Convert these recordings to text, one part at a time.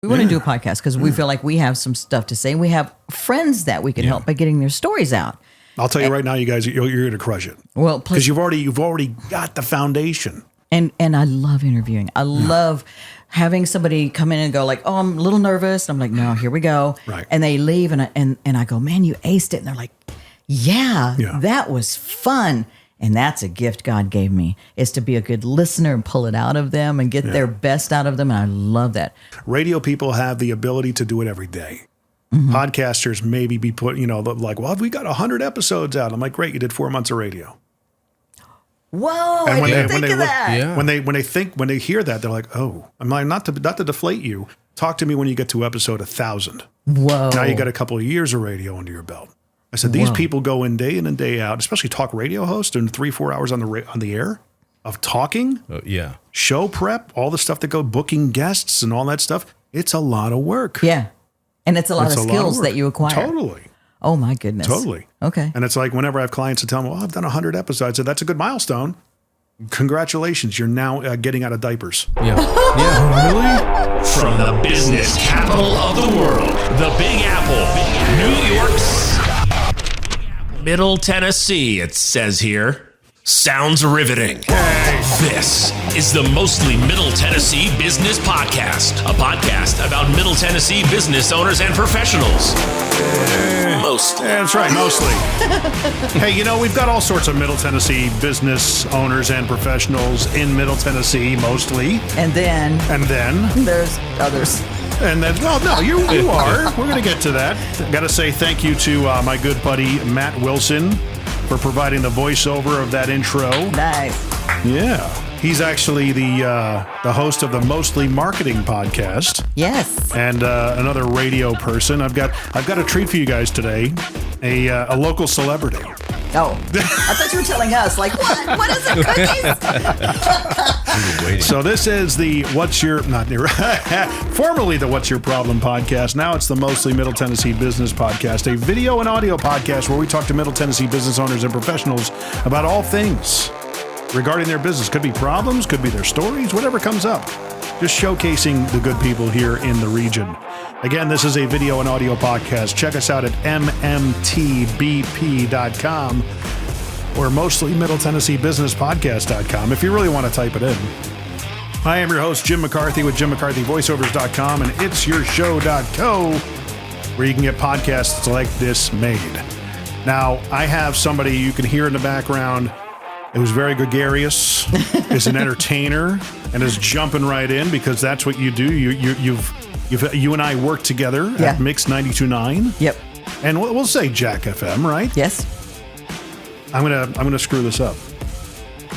We want to do a podcast because we feel like we have some stuff to say. We have friends that we can help by getting their stories out. I'll tell you right now, you guys, you're going to crush it. Well, because you've already got the foundation. And I love interviewing. I love having somebody come in and go like, "Oh, I'm a little nervous." And I'm like, "No, here we go." Right. And they leave, and I go, "Man, you aced it." And they're like, "Yeah, that was fun." And that's a gift God gave me, is to be a good listener and pull it out of them and get their best out of them. And I love that. Radio people have the ability to do it every day. Mm-hmm. Podcasters maybe be put, like, well, we got 100 episodes out. I'm like, great, you did 4 months of radio. Whoa, I didn't think of that. Yeah. When they hear that, they're like, oh, I'm like, not to deflate you. Talk to me when you get to episode 1,000. Whoa. Now you got a couple of years of radio under your belt. I said, these people go in and day out, especially talk radio hosts, doing 3-4 hours on the air of talking. Show prep, all the stuff that go booking guests and all that stuff. It's a lot of work. Yeah. And it's a lot of skills that you acquire. Totally. Oh my goodness. Totally. Okay. And it's like whenever I have clients that tell me, well, I've done 100 episodes. I said, that's a good milestone. Congratulations. You're now getting out of diapers. Yeah. Really? From the business capital of the world, the Big Apple, New York's Middle Tennessee, it says here. Sounds riveting. This is the Mostly Middle Tennessee Business Podcast, a podcast about Middle Tennessee business owners and professionals. Mostly. That's right, mostly. Hey, we've got all sorts of Middle Tennessee business owners and professionals in Middle Tennessee, mostly. And then there's others. And then, well, no, you are. We're going to get to that. Got to say thank you to my good buddy, Matt Wilson, for providing the voiceover of that intro. Nice. Yeah. He's actually the host of the Mostly Marketing podcast. Yes. And another radio person. I've got a treat for you guys today. A local celebrity. Oh, I thought you were telling us. Like, what? What is it, cookies? So this is the formerly the What's Your Problem podcast. Now it's the Mostly Middle Tennessee Business Podcast, a video and audio podcast where we talk to Middle Tennessee business owners and professionals about all things regarding their business. Could be problems, could be their stories, whatever comes up. Just showcasing the good people here in the region. Again, this is a video and audio podcast. Check us out at mmtbp.com or mostly Middle Tennessee Business Podcast.com if you really want to type it in. I am your host, Jim McCarthy with JimMcCarthyVoiceovers.com and it'syourshow.co, where you can get podcasts like this made. Now, I have somebody you can hear in the background who's very gregarious, is an entertainer, and is jumping right in because that's what you do. You and I work together at Mix 92.9. Yep. And we'll say Jack FM, right? Yes. I'm gonna screw this up.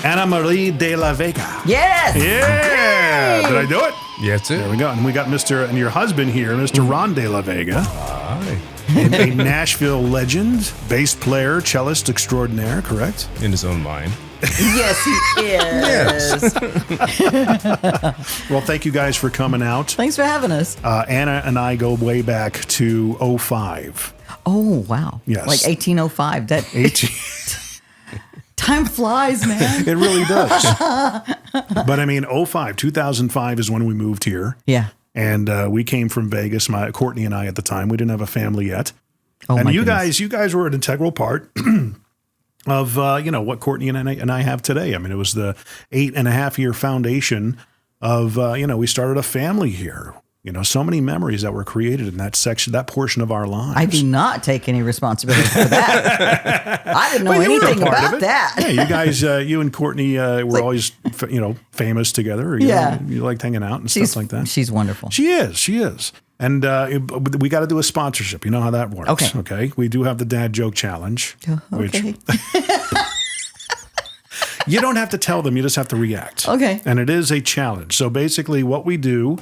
Ron De La Vega. Yes. Yeah. Yay. Did I do it? Yeah, that's it. There we go. And we got and your husband here, Mr. Ron De La Vega. Hi. A Nashville legend, bass player, cellist extraordinaire, correct? In his own mind. Yes, he is. Well, thank you guys for coming out. Thanks for having us. Anna and I go way back to 2005. Oh, wow. Yes. Like 1805. Time flies, man. It really does. But I mean, 2005 is when we moved here. Yeah. And we came from Vegas, Courtney and I at the time. We didn't have a family yet. Oh, and my you goodness. guys were an integral part of, what Courtney and I have today. I mean, it was the 8.5-year foundation of, we started a family here. So many memories that were created in that section, that portion of our lives. I do not take any responsibility for that. I didn't know anything about that. Yeah, you guys, you and Courtney were always, famous together. You liked hanging out and stuff like that. She's wonderful. She is. And we got to do a sponsorship. You know how that works. Okay. We do have the Dad Joke Challenge. Okay. You don't have to tell them. You just have to react. Okay. And it is a challenge. So basically what we do,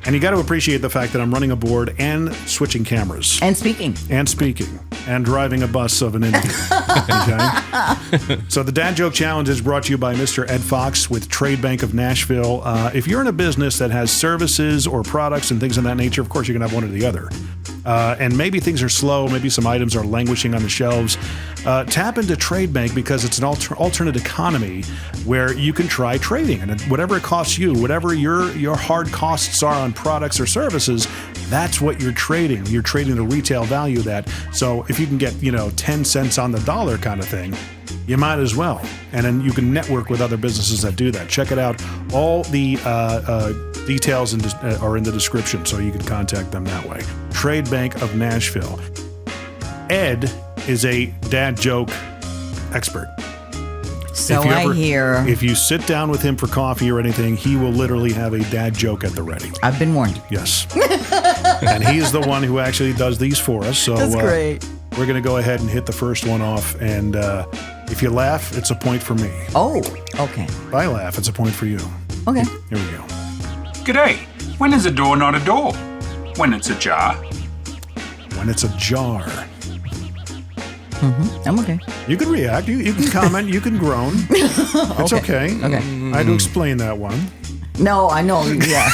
and you got to appreciate the fact that I'm running a board and switching cameras. And speaking. And driving a bus of an interview. Okay? So the Dad Joke Challenge is brought to you by Mr. Ed Fox with Trade Bank of Nashville. If you're in a business that has services or products and things of that nature, of course, you can have one or the other. and maybe things are slow, maybe some items are languishing on the shelves, tap into Trade Bank because it's an alternate economy where you can try trading. And whatever it costs you, whatever your hard costs are on products or services, that's what you're trading. You're trading the retail value of that. So if you can get, 10 cents on the dollar kind of thing, you might as well. And then you can network with other businesses that do that. Check it out. All the details are in the description, so you can contact them that way. Trade Bank of Nashville. Ed is a dad joke expert. So I hear. If you sit down with him for coffee or anything, he will literally have a dad joke at the ready. I've been warned. Yes. And he is the one who actually does these for us. So that's great. We're going to go ahead and hit the first one off. And if you laugh, it's a point for me. Oh, okay. If I laugh, it's a point for you. Okay. Here we go. G'day. When is a door not a door? When it's a jar. When it's a jar. Mm-hmm. I'm okay. You can react. You can comment. You can groan. It's okay. Okay. I had to explain that one. No, I know. Yeah.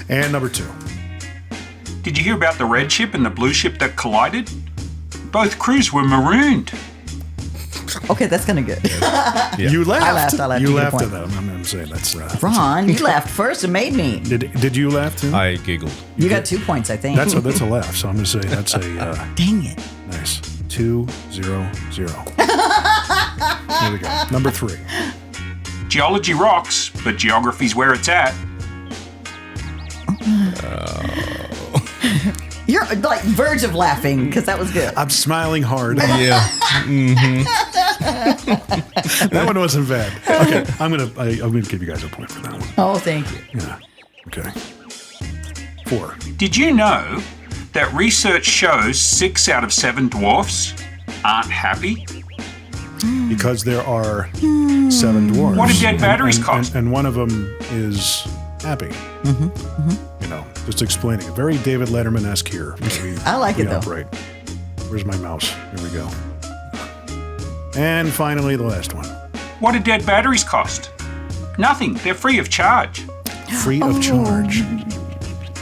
And number 2. Did you hear about the red ship and the blue ship that collided? Both crews were marooned. Okay, that's kind of good. Yeah. You laughed. I laughed. You laughed at that. I'm saying that's. Ron, you laughed first and made me. Did you laugh too? I giggled. You got 2 points, I think. That's a laugh. So I'm going to say that's a. Dang it. Nice. 2, 0, 0. Here we go. Number 3. Geology rocks, but geography's where it's at. You're like verge of laughing because that was good. I'm smiling hard. Yeah. Mm-hmm. That one wasn't bad. Okay, I'm gonna give you guys a point for that one. Oh, thank you. Yeah. Okay. 4. Did you know that research shows 6 out of 7 dwarfs aren't happy? Because there are 7 dwarves. What do dead batteries cost? And one of them is happy. Mm-hmm. Mm-hmm. Just explaining it. Very David Letterman-esque here. I like it, though. Operate. Where's my mouse? Here we go. And finally, the last one. What do dead batteries cost? Nothing. They're free of charge. Free of charge.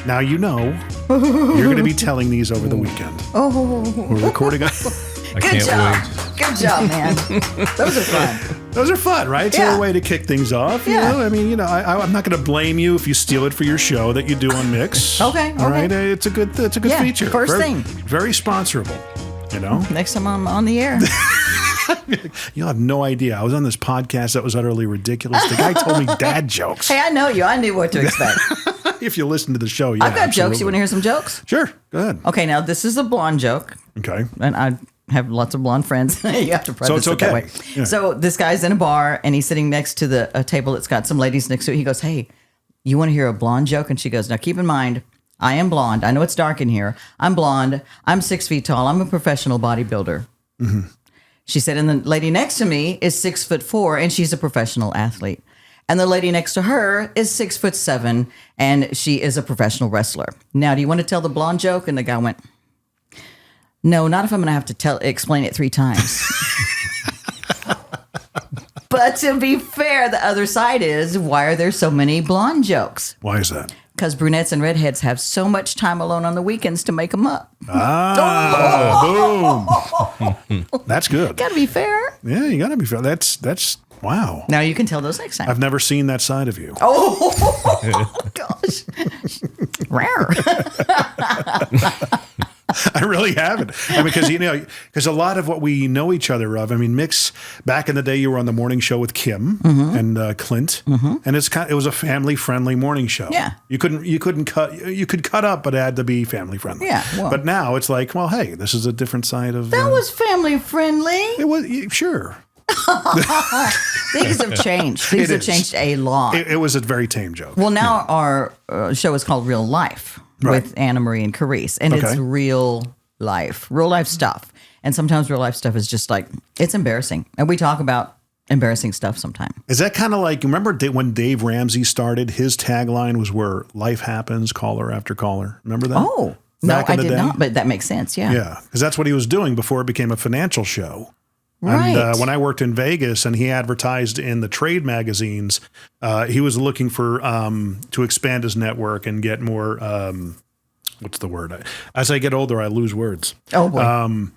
Now you know you're going to be telling these over the weekend. We're recording. I Good can't job. wait. Good job, man. Those are fun. Those are fun, right? It's Yeah. a way to kick things off. You Yeah. know? I mean, I'm not going to blame you if you steal it for your show that you do on Mix. Okay, All okay. right. It's a good Yeah, feature. first very, thing. Very sponsorable. Next time I'm on the air. You'll have no idea. I was on this podcast that was utterly ridiculous. The guy told me dad jokes. Hey, I know you. I knew what to expect. If you listen to the show, yeah. I've got absolutely. jokes. You want to hear some jokes? Sure. Go ahead. Okay, now this is a blonde joke. Okay. And I have lots of blonde friends. You have to preface it's it that okay. way. Yeah. So this guy's in a bar and he's sitting next to a table that's got some ladies next to it. He goes, "Hey, you want to hear a blonde joke?" And she goes, "Now keep in mind, I am blonde. I know it's dark in here. I'm blonde. I'm 6 feet tall. I'm a professional bodybuilder." Mm-hmm. She said, and the lady next to me is 6'4" and she's a professional athlete. And the lady next to her is 6'7" and she is a professional wrestler. Now, do you want to tell the blonde joke? And the guy went, "No, not if I'm going to have to explain it 3 times." But to be fair, the other side is, why are there so many blonde jokes? Why is that? Because brunettes and redheads have so much time alone on the weekends to make them up. Boom. That's good. Got to be fair. Yeah, you got to be fair. That's wow. Now you can tell those next time. I've never seen that side of you. Oh, gosh. Rare. I really haven't. I mean, because a lot of what we know each other of. I mean, Mix. Back in the day, you were on the morning show with Kim and Clint, and it was a family friendly morning show. Yeah, you could cut up, but it had to be family friendly. Yeah, well. But now it's like, well, hey, this is a different side of. That was family friendly. It was sure. Things have changed. Things have changed a lot. It was a very tame joke. Well, now our show is called Real Life. Right. With Anna Marie and Carice. And it's real life stuff. And sometimes real life stuff is just like, it's embarrassing. And we talk about embarrassing stuff sometimes. Is that kind of like, remember when Dave Ramsey started, his tagline was where life happens, caller after caller. Remember that? Oh, no, Back in I the did day? not, but that makes sense. Yeah. Yeah, because that's what he was doing before it became a financial show. Right. And when I worked in Vegas and he advertised in the trade magazines, he was looking for to expand his network and get more what's the word? As I get older, I lose words. Oh boy.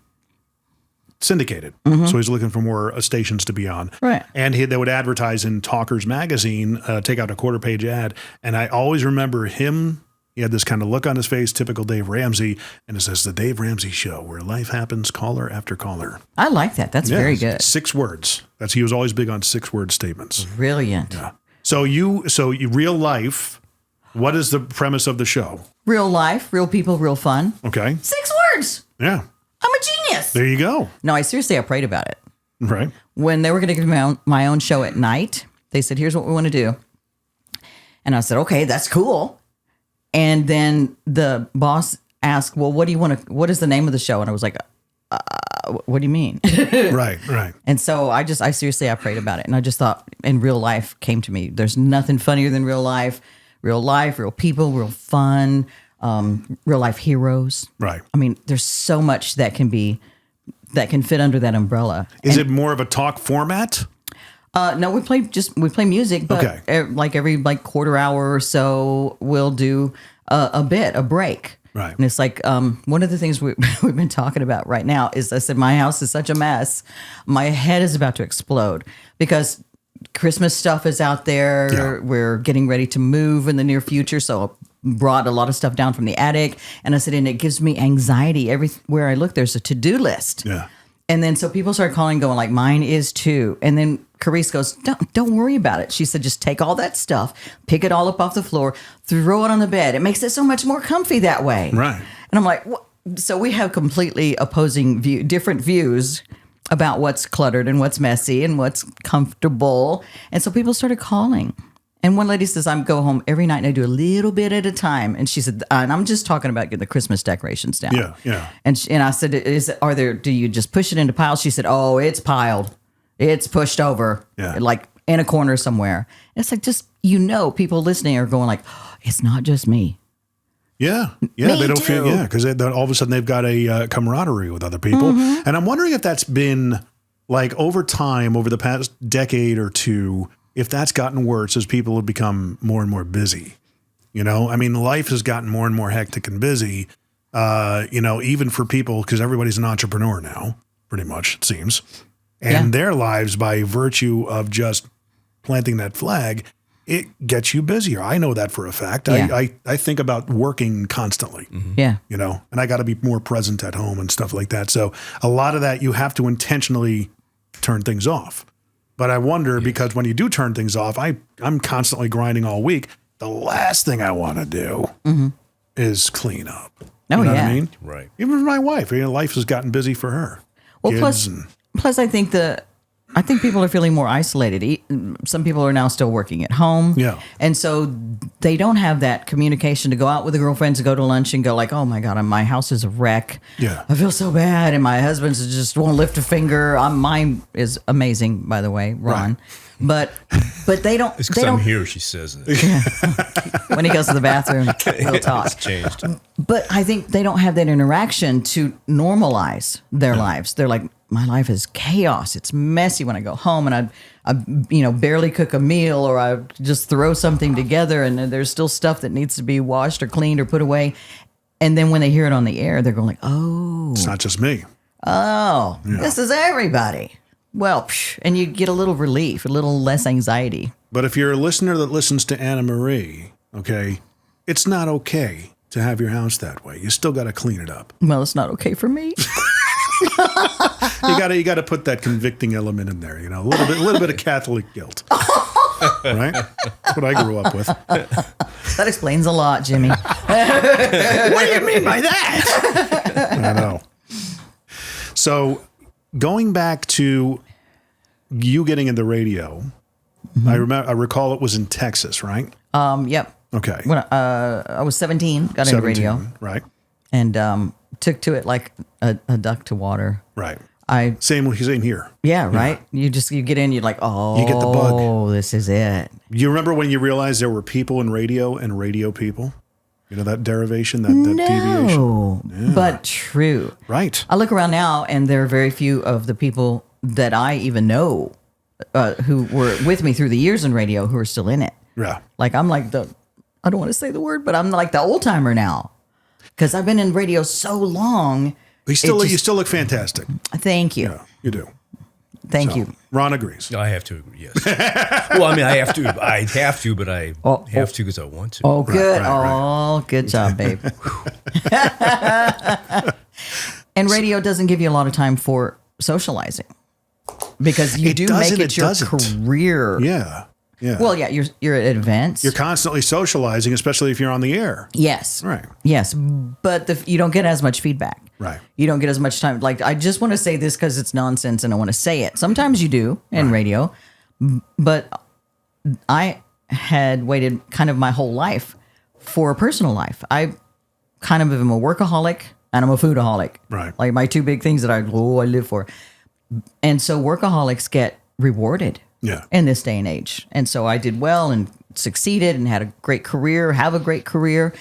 Syndicated. So he's looking for more stations to be on. Right. And they would advertise in Talkers magazine, take out a 1/4-page ad. And I always remember him. He had this kind of look on his face, typical Dave Ramsey. And it says, The Dave Ramsey Show, where life happens caller after caller. I like that. That's very good. 6 words. He was always big on 6-word statements. Brilliant. Yeah. So you real life, what is the premise of the show? Real life, real people, real fun. Okay. 6 words. Yeah. I'm a genius. There you go. No, I prayed about it. Right. When they were going to give me my own show at night, they said, here's what we want to do. And I said, okay, that's cool. And then the boss asked, well, what is the name of the show? And I was like, what do you mean? Right. And so I prayed about it. And I just thought, and real life came to me. There's nothing funnier than real life, real people, real fun, real life heroes. Right. I mean, there's so much that can fit under that umbrella. Is it more of a talk format? No, we play music, but Okay. every 1/4 hour or so, we'll do a break. Right. And it's like one of the things we've been talking about right now is I said, my house is such a mess. My head is about to explode because Christmas stuff is out there. Yeah. We're getting ready to move in the near future. So I brought a lot of stuff down from the attic. And I said, and it gives me anxiety. Everywhere I look, there's a to-do list. Yeah. And then so people started calling, going like, mine is too. And then Carice goes, don't worry about it. She said, just take all that stuff, pick it all up off the floor, throw it on the bed. It makes it so much more comfy that way. Right. And I'm like, what? So we have completely opposing different views about what's cluttered and what's messy and what's comfortable. And so people started calling. And one lady says, I go home every night and I do a little bit at a time. And she said, and I'm just talking about getting the Christmas decorations down. Yeah. And I said, do you just push it into piles? She said, oh, it's piled. It's pushed over, like in a corner somewhere. And it's like, just, people listening are going like, oh, it's not just me. Yeah. Me They don't too. feel, because all of a sudden they've got a camaraderie with other people. And I'm wondering if that's been like over time, over the past decade or two, if that's gotten worse as people have become more and more busy. I mean, life has gotten more and more hectic and busy, even for people, because everybody's an entrepreneur now, pretty much, it seems. And their lives, by virtue of just planting that flag, it gets you busier. I know that for a fact. Yeah. I think about working constantly, Yeah. and I got to be more present at home and stuff like that. So a lot of that, you have to intentionally turn things off. But I wonder, because when you do turn things off, I'm constantly grinding all week. The last thing I want to do is clean up. Oh, you know what yeah. I mean? Right. Even for my wife, life has gotten busy for her. Well, Kids plus I think people are feeling more isolated. Some people are now still working at home. Yeah. And so they don't have that communication to go out with the girlfriends to go to lunch and go like, oh my God, my house is a wreck. Yeah. I feel so bad. And my husband's just won't lift a finger. Mine is amazing, by the way, Ron. Right. But they don't. It's because I'm here, she says it. When he goes to the bathroom, we'll talk. It's changed. But I think they don't have that interaction to normalize their lives. They're like, my life is chaos. It's messy when I go home and I barely cook a meal, or I just throw something together and there's still stuff that needs to be washed or cleaned or put away. And then when they hear it on the air, they're going like, oh. It's not just me. Oh, this is everybody. Well, and you get a little relief, a little less anxiety. But if you're a listener that listens to Anna Marie, okay, it's not okay to have your house that way. You still got to clean it up. Well, it's not okay for me. You got to put that convicting element in there. A little bit of Catholic guilt, right? That's what I grew up with. That explains a lot, Jimmy. What do you mean by that? I know. So, going back to you getting into radio, I recall it was in Texas, right? Yep. Okay. When I was 17, got into radio, right? And took to it like a duck to water. Right. Same here. Yeah, right. You get in, you're like, oh, you get the bug. Oh, this is it. You remember when you realized there were people in radio and radio people? That derivation, that deviation. No, but true. Right. I look around now, and there are very few of the people that I even know who were with me through the years in radio who are still in it. Yeah. Like I'm like I don't want to say the word, but I'm like the old timer now. Because I've been in radio so long. You still look fantastic. Thank you. Yeah, you do. Thank you. Ron agrees. I have to, yes. Well, I mean, I have to, but I have to because I want to. Oh, good. Right. Good job, babe. And radio doesn't give you a lot of time for socializing because you do make it your career. Yeah. Yeah. Well, yeah, you're at events. You're constantly socializing, especially if you're on the air. Yes. Right. Yes, but you don't get as much feedback. Right. You don't get as much time. Like, I just want to say this because it's nonsense and I want to say it. Sometimes you do in radio, but I had waited kind of my whole life for a personal life. I kind of am a workaholic and I'm a foodaholic. Right. Like my two big things that I live for. And so workaholics get rewarded in this day and age. And so I did well and succeeded and had a great career, have a great career.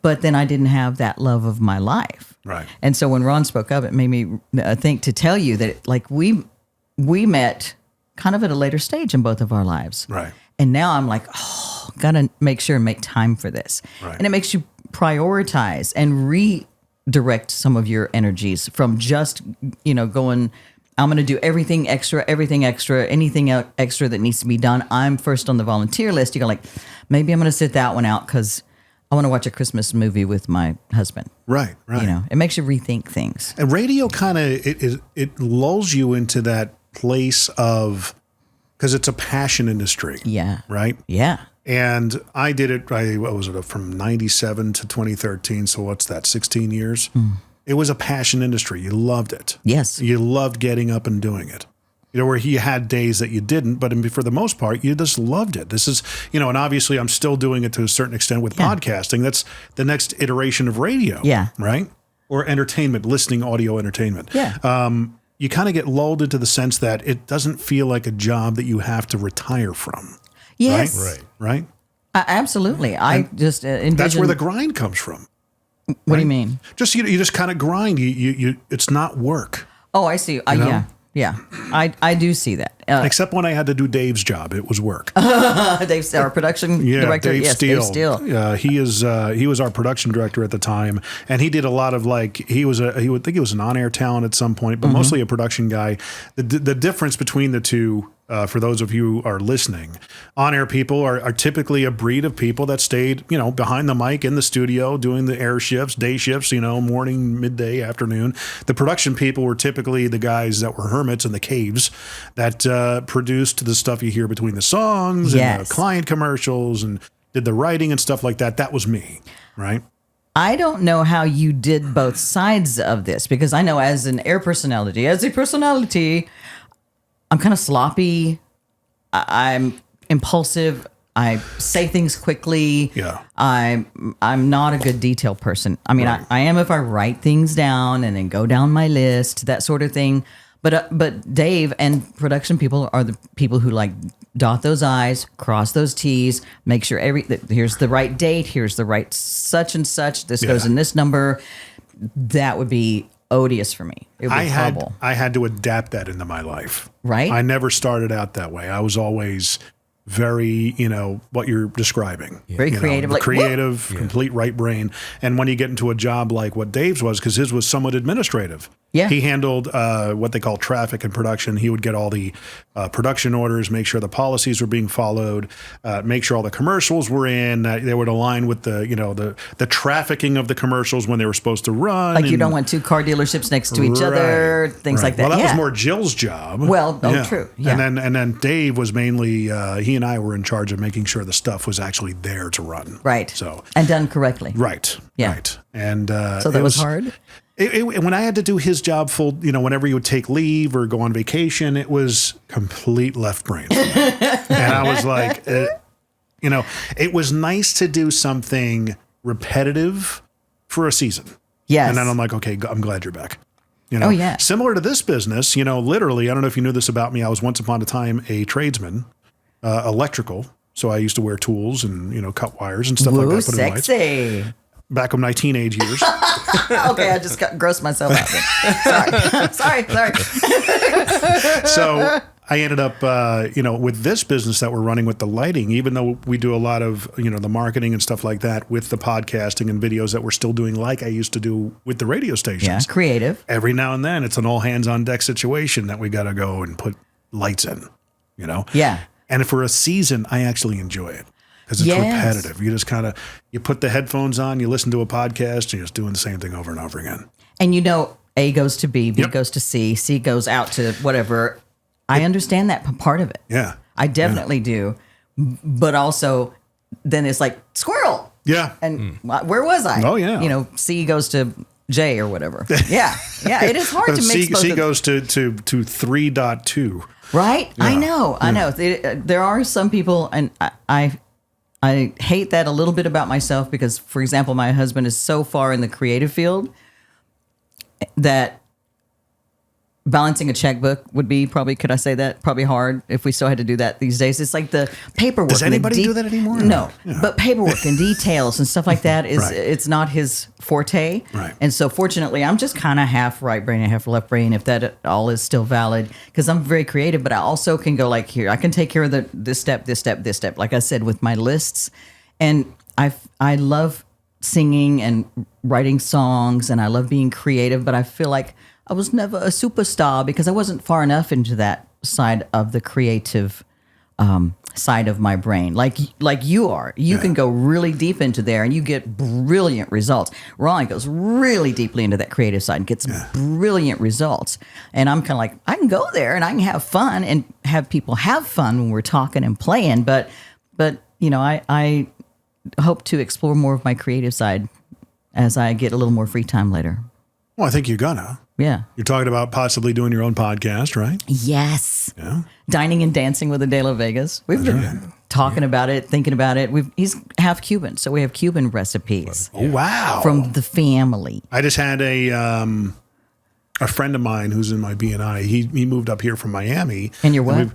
But then I didn't have that love of my life. Right. And so when Ron spoke up, it made me think to tell you that like we met kind of at a later stage in both of our lives. Right. And now I'm like, got to make sure and make time for this. Right. And it makes you prioritize and redirect some of your energies from just, going, I'm going to do anything extra, anything extra that needs to be done. I'm first on the volunteer list. You go like, maybe I'm going to sit that one out because I want to watch a Christmas movie with my husband. Right. It makes you rethink things. And radio kind of, it lulls you into that place of, because it's a passion industry. Yeah. Right? Yeah. And I did it, what was it, from 97 to 2013. So what's that, 16 years? It was a passion industry. You loved it. Yes. You loved getting up and doing it. Where you had days that you didn't, but for the most part, you just loved it. This is, and obviously I'm still doing it to a certain extent with podcasting. That's the next iteration of radio. Yeah. Right? Or entertainment, listening audio entertainment. Yeah. You kind of get lulled into the sense that it doesn't feel like a job that you have to retire from. Yes. Right? Absolutely. I just envision. That's where the grind comes from. What do you mean? Just, you just kind of grind. You it's not work. Oh, I see. Yeah. I do see that. Except when I had to do Dave's job, it was work. Dave's our production director. Dave Steele. Dave Steele. He was our production director at the time, and he did a lot of he would think he was an on-air talent at some point, but mostly a production guy. The difference between the two, for those of you who are listening, on-air people are typically a breed of people that stayed, behind the mic in the studio doing the air shifts, day shifts, morning, midday, afternoon. The production people were typically the guys that were hermits in the caves that produced the stuff you hear between the songs and the client commercials and did the writing and stuff like that. That was me, right? I don't know how you did both sides of this because I know as a personality, I'm kind of sloppy. I'm impulsive. I say things quickly. Yeah. I'm not a good detail person. I mean, I am if I write things down and then go down my list, that sort of thing. But Dave and production people are the people who dot those I's, cross those T's, make sure here's the right date, here's the right such and such. This goes in this number. That would be odious for me. It would be horrible. I had to adapt that into my life. Right. I never started out that way. I was always very, what you're describing. Very creative. Creative, complete right brain. And when you get into a job like what Dave's was, because his was somewhat administrative. Yeah. He handled what they call traffic and production. He would get all the production orders, make sure the policies were being followed, make sure all the commercials were in. They would align with the trafficking of the commercials when they were supposed to run. You don't want two car dealerships next to each other, things like that. Well, that was more Jill's job. Well, true. Yeah. And then Dave was mainly he and I were in charge of making sure the stuff was actually there to run. Right. So and done correctly. Right. Yeah. Right. And so that was hard. When I had to do his job full, whenever you would take leave or go on vacation, it was complete left brain. And I was like, it was nice to do something repetitive for a season. Yes. And then I'm like, okay, I'm glad you're back. Oh, yeah. Similar to this business, literally, I don't know if you knew this about me. I was once upon a time a tradesman, electrical. So I used to wear tools and, cut wires and stuff like that. Sexy. Back in my teenage years. Okay, I just grossed myself out. Sorry. So I ended up, with this business that we're running with the lighting, even though we do a lot of, the marketing and stuff like that with the podcasting and videos that we're still doing like I used to do with the radio stations. Yeah, creative. Every now and then it's an all hands on deck situation that we got to go and put lights in, Yeah. And for a season, I actually enjoy it because it's repetitive. You just you put the headphones on, you listen to a podcast, and you're just doing the same thing over and over again. And A goes to B, B goes to C, C goes out to whatever. I understand that part of it. Yeah. I definitely do. But also, then it's like, squirrel. Yeah. And where was I? Oh, yeah. C goes to J or whatever. Yeah. Yeah. It is hard to mix both. C goes to 3.2. Right? Yeah. I know. There are some people, and I hate that a little bit about myself because, for example, my husband is so far in the creative field that balancing a checkbook would be probably hard if we still had to do that these days. It's like the paperwork. Does anybody do that anymore? No. Yeah. But paperwork and details and stuff like that it's not his forte. Right. And so fortunately, I'm just kind of half right brain and half left brain, if that all is still valid, because I'm very creative, but I also can go like here. I can take care of this step, like I said, with my lists. And I love singing and writing songs, and I love being creative, but I feel like I was never a superstar because I wasn't far enough into that side of the creative side of my brain. Like you are. You can go really deep into there and you get brilliant results. Ron goes really deeply into that creative side and gets brilliant results. And I'm kind of like, I can go there and I can have fun and have people have fun when we're talking and playing. But I hope to explore more of my creative side as I get a little more free time later. Well, I think you're gonna. Yeah. You're talking about possibly doing your own podcast, right? Yes. Yeah. Dining and Dancing with the De La Vegas. We've been talking about it, thinking about it. He's half Cuban, so we have Cuban recipes. Oh, wow. From the family. I just had a friend of mine who's in my BNI. He moved up here from Miami. And you're what?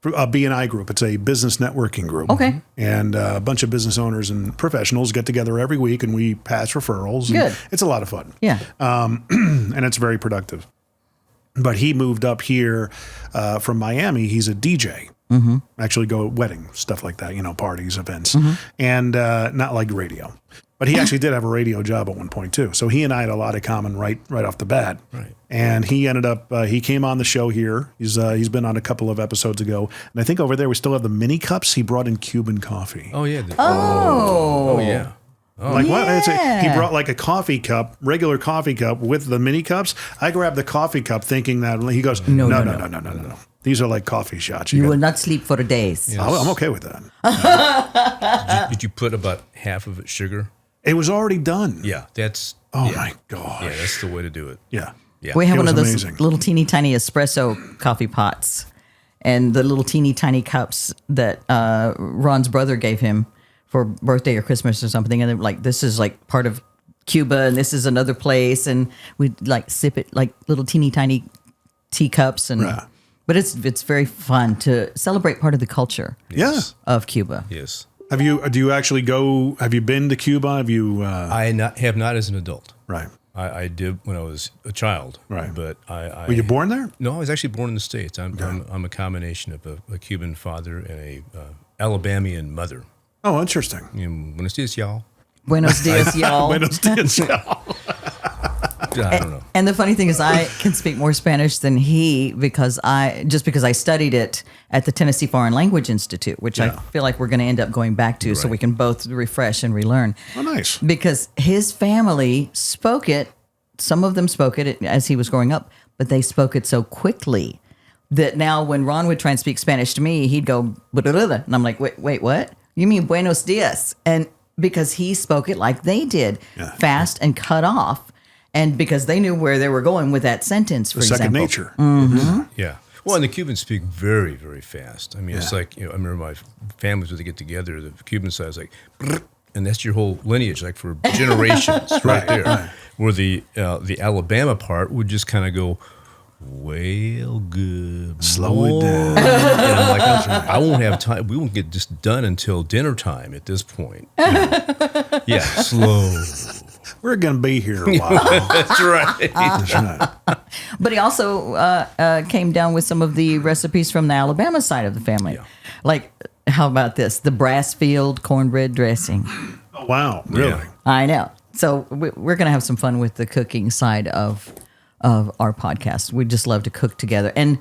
A BNI group. It's a business networking group. Okay. And a bunch of business owners and professionals get together every week and we pass referrals. Good. It's a lot of fun. Yeah. And it's very productive. But he moved up here from Miami. He's a DJ. Mm-hmm. Actually go wedding, stuff like that, parties, events. Mm-hmm. And not like radio. But he actually did have a radio job at one point too. So he and I had a lot in common right off the bat. Right. And he ended up, he came on the show here. He's been on a couple of episodes ago. And I think over there we still have the mini cups. He brought in Cuban coffee. Oh, yeah. Oh, yeah. Oh. Like what? He brought like a coffee cup, regular coffee cup with the mini cups. I grabbed the coffee cup thinking that he goes, no. These are like coffee shots. You will not sleep for days. Yes. I'm okay with that. Did you put about half of it sugar? It was already done. Yeah, that's. Oh my gosh. Yeah, that's the way to do it. Yeah. We have one of those amazing. little teeny tiny espresso coffee pots, and the little teeny tiny cups that Ron's brother gave him for birthday or Christmas or something. And they're like, this is like part of Cuba, and this is another place, and we like sip it like little teeny tiny teacups, and but it's very fun to celebrate part of the culture. Yes. Of Cuba. Yes. Do you actually go? Have you been to Cuba? Have you? I have not as an adult. Right. I did when I was a child. Right. But I were you born there? No, I was actually born in the States. I'm a combination of a Cuban father and a Alabamian mother. Oh, interesting. Buenos dias, y'all. Buenos dias, y'all. Buenos dias, y'all. I don't know. And the funny thing is, I can speak more Spanish than he because I studied it at the Tennessee Foreign Language Institute, which I feel like we're going to end up going back to, so we can both refresh and relearn. Oh, nice. Because his family spoke it. Some of them spoke it as he was growing up, but they spoke it so quickly that now when Ron would try and speak Spanish to me, he'd go, and I'm like, wait, what? You mean buenos dias? And because he spoke it like they did, fast and cut off. And because they knew where they were going with that sentence, for example. Second nature. Mm-hmm. Yeah. Well, and the Cubans speak very, very fast. I mean, it's like, I remember my families, when they get together, the Cuban side is like, and that's your whole lineage, like for generations, right there. Right. Where the Alabama part would just kind of go, well, good. Slow it down. And I'm like, I won't have time. We won't get this done until dinner time at this point. Slow. We're going to be here a while. That's right. That's right. But he also came down with some of the recipes from the Alabama side of the family. Yeah. Like, how about this? The Brassfield cornbread dressing. Oh, wow. Really? Yeah. I know. So we're going to have some fun with the cooking side of our podcast. We just love to cook together. And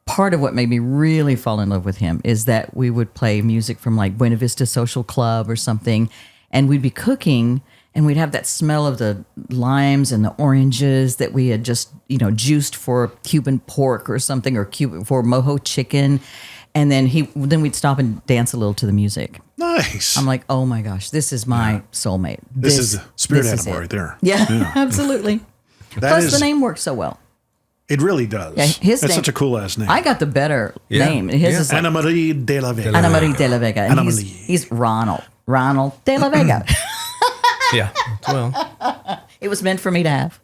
part of what made me really fall in love with him is that we would play music from like Buena Vista Social Club or something, and we'd be cooking and we'd have that smell of the limes and the oranges that we had just, juiced for Cuban pork or something, or for mojo chicken. And then we'd stop and dance a little to the music. Nice. I'm like, oh my gosh, this is my soulmate. This is the spirit this is animal it. right there. Yeah. Absolutely. Plus, the name works so well. It really does. Yeah, That's name, such a cool ass name. I got the better name. His is like Anna Marie De La Vega. Anna Marie De La Vega. And Anna he's, Marie. he's Ronald De La Vega. Yeah. Well, It was meant for me to have.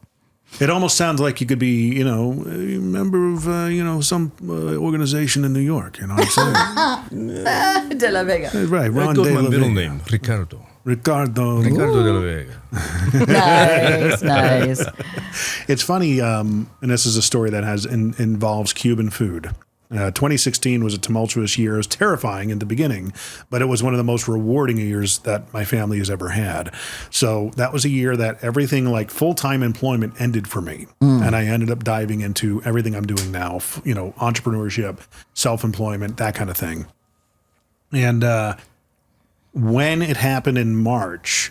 It almost sounds like you could be, a member of, some organization in New York. You know what I'm saying? De La Vega. Right. Ron go De to my La middle Vega. name, Ricardo. Ricardo. Ricardo de la Vega. Nice. It's funny, and this is a story that involves Cuban food. 2016 was a tumultuous year. It was terrifying in the beginning, but it was one of the most rewarding years that my family has ever had. So that was a year that everything like full-time employment ended for me. And I ended up diving into everything I'm doing now, entrepreneurship, self-employment, that kind of thing. And when it happened in March,